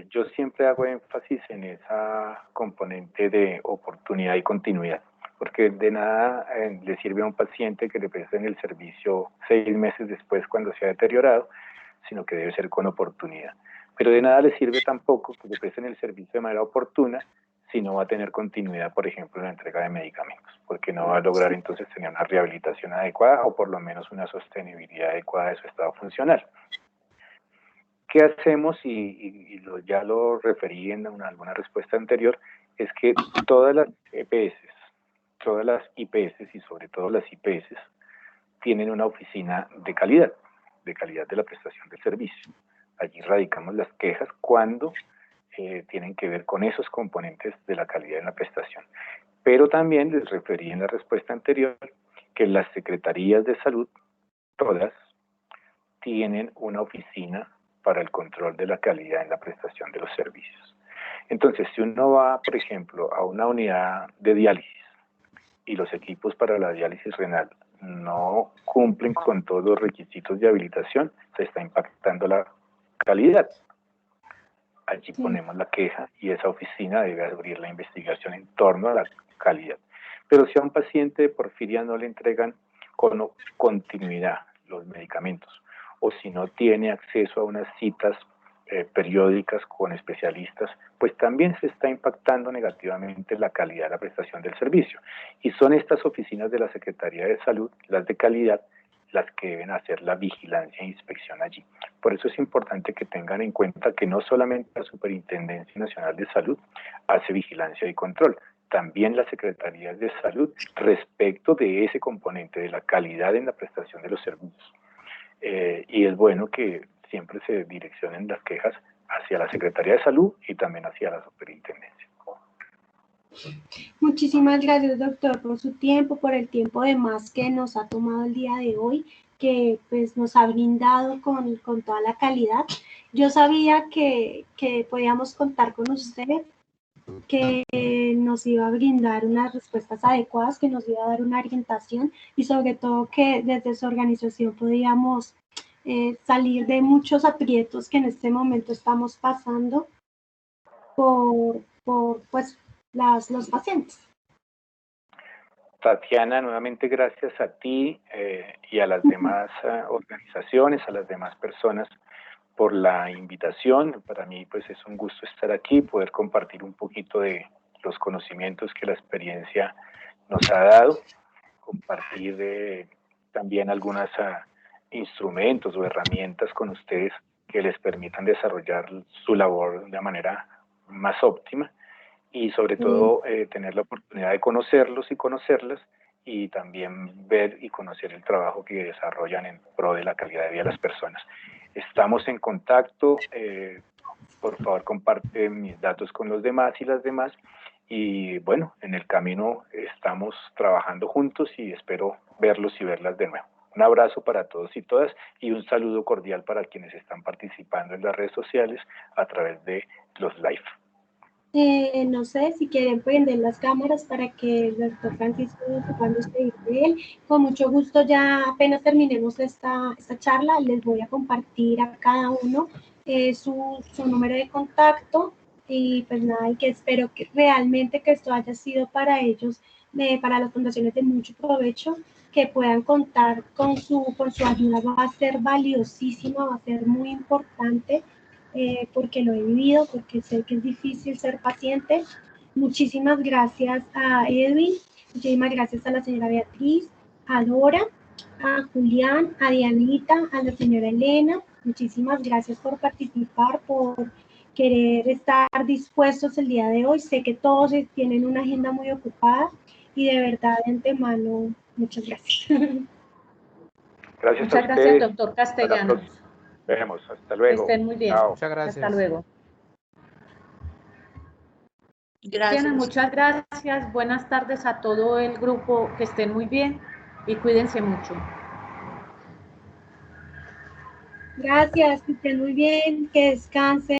Yo siempre hago énfasis en esa componente de oportunidad y continuidad, porque de nada le sirve a un paciente que le presten el servicio 6 meses después cuando se ha deteriorado, sino que debe ser con oportunidad. Pero de nada le sirve tampoco que le presten el servicio de manera oportuna si no va a tener continuidad, por ejemplo, en la entrega de medicamentos, porque no va a lograr entonces tener una rehabilitación adecuada o por lo menos una sostenibilidad adecuada de su estado funcional. ¿Qué hacemos? Ya lo referí en alguna respuesta anterior, es que todas las EPS, todas las IPS y sobre todo las IPS tienen una oficina de calidad de la prestación del servicio. Allí radicamos las quejas cuando tienen que ver con esos componentes de la calidad en la prestación. Pero también les referí en la respuesta anterior que las secretarías de salud, todas, tienen una oficina para el control de la calidad en la prestación de los servicios. Entonces, si uno va, por ejemplo, a una unidad de diálisis y los equipos para la diálisis renal no cumplen con todos los requisitos de habilitación, se está impactando la calidad. Allí ponemos la queja y esa oficina debe abrir la investigación en torno a la calidad. Pero si a un paciente de porfiria no le entregan con continuidad los medicamentos, o si no tiene acceso a unas citas periódicas con especialistas, pues también se está impactando negativamente la calidad de la prestación del servicio. Y son estas oficinas de la Secretaría de Salud, las de calidad, las que deben hacer la vigilancia e inspección allí. Por eso es importante que tengan en cuenta que no solamente la Superintendencia Nacional de Salud hace vigilancia y control, también las Secretarías de Salud respecto de ese componente de la calidad en la prestación de los servicios. Y es bueno que siempre se direccionen las quejas hacia la Secretaría de Salud y también hacia la Superintendencia.
Muchísimas gracias, doctor, por su tiempo, por el tiempo de más que nos ha tomado el día de hoy, que pues nos ha brindado con toda la calidad. Yo sabía que podíamos contar con usted, que nos iba a brindar unas respuestas adecuadas, que nos iba a dar una orientación y sobre todo que desde su organización podíamos salir de muchos aprietos que en este momento estamos pasando por pues, los pacientes.
Tatiana, nuevamente gracias a ti y a las demás organizaciones, a las demás personas por la invitación. Para mí pues es un gusto estar aquí, poder compartir un poquito de los conocimientos que la experiencia nos ha dado, compartir también algunos instrumentos o herramientas con ustedes que les permitan desarrollar su labor de manera más óptima y sobre todo tener la oportunidad de conocerlos y conocerlas y también ver y conocer el trabajo que desarrollan en pro de la calidad de vida de las personas. Estamos en contacto, por favor comparte mis datos con los demás y las demás y bueno, en el camino estamos trabajando juntos y espero verlos y verlas de nuevo. Un abrazo para todos y todas y un saludo cordial para quienes están participando en las redes sociales a través de los live.
No sé si quieren prender las cámaras para que el doctor Francisco se pueda despedir de él. Con mucho gusto, ya apenas terminemos esta charla, les voy a compartir a cada uno su número de contacto y pues nada, y que espero que realmente que esto haya sido para ellos, para las fundaciones de mucho provecho, que puedan contar con su ayuda. Va a ser valiosísima, va a ser muy importante. Porque lo he vivido, porque sé que es difícil ser paciente. Muchísimas gracias a Edwin, muchísimas gracias a la señora Beatriz, a Dora, a Julián, a Dianita, a la señora Elena. Muchísimas gracias por participar, por querer estar dispuestos el día de hoy. Sé que todos tienen una agenda muy ocupada y de verdad de antemano, muchas gracias.
Gracias
muchas
a
gracias,
ustedes.
doctor Castellanos.
Vemos, hasta luego.
Que estén muy bien.
Chao.
Muchas gracias.
Hasta luego.
Gracias.
Diana, muchas gracias. Buenas tardes a todo el grupo. Que estén muy bien y cuídense mucho.
Gracias, que estén muy bien, que descansen.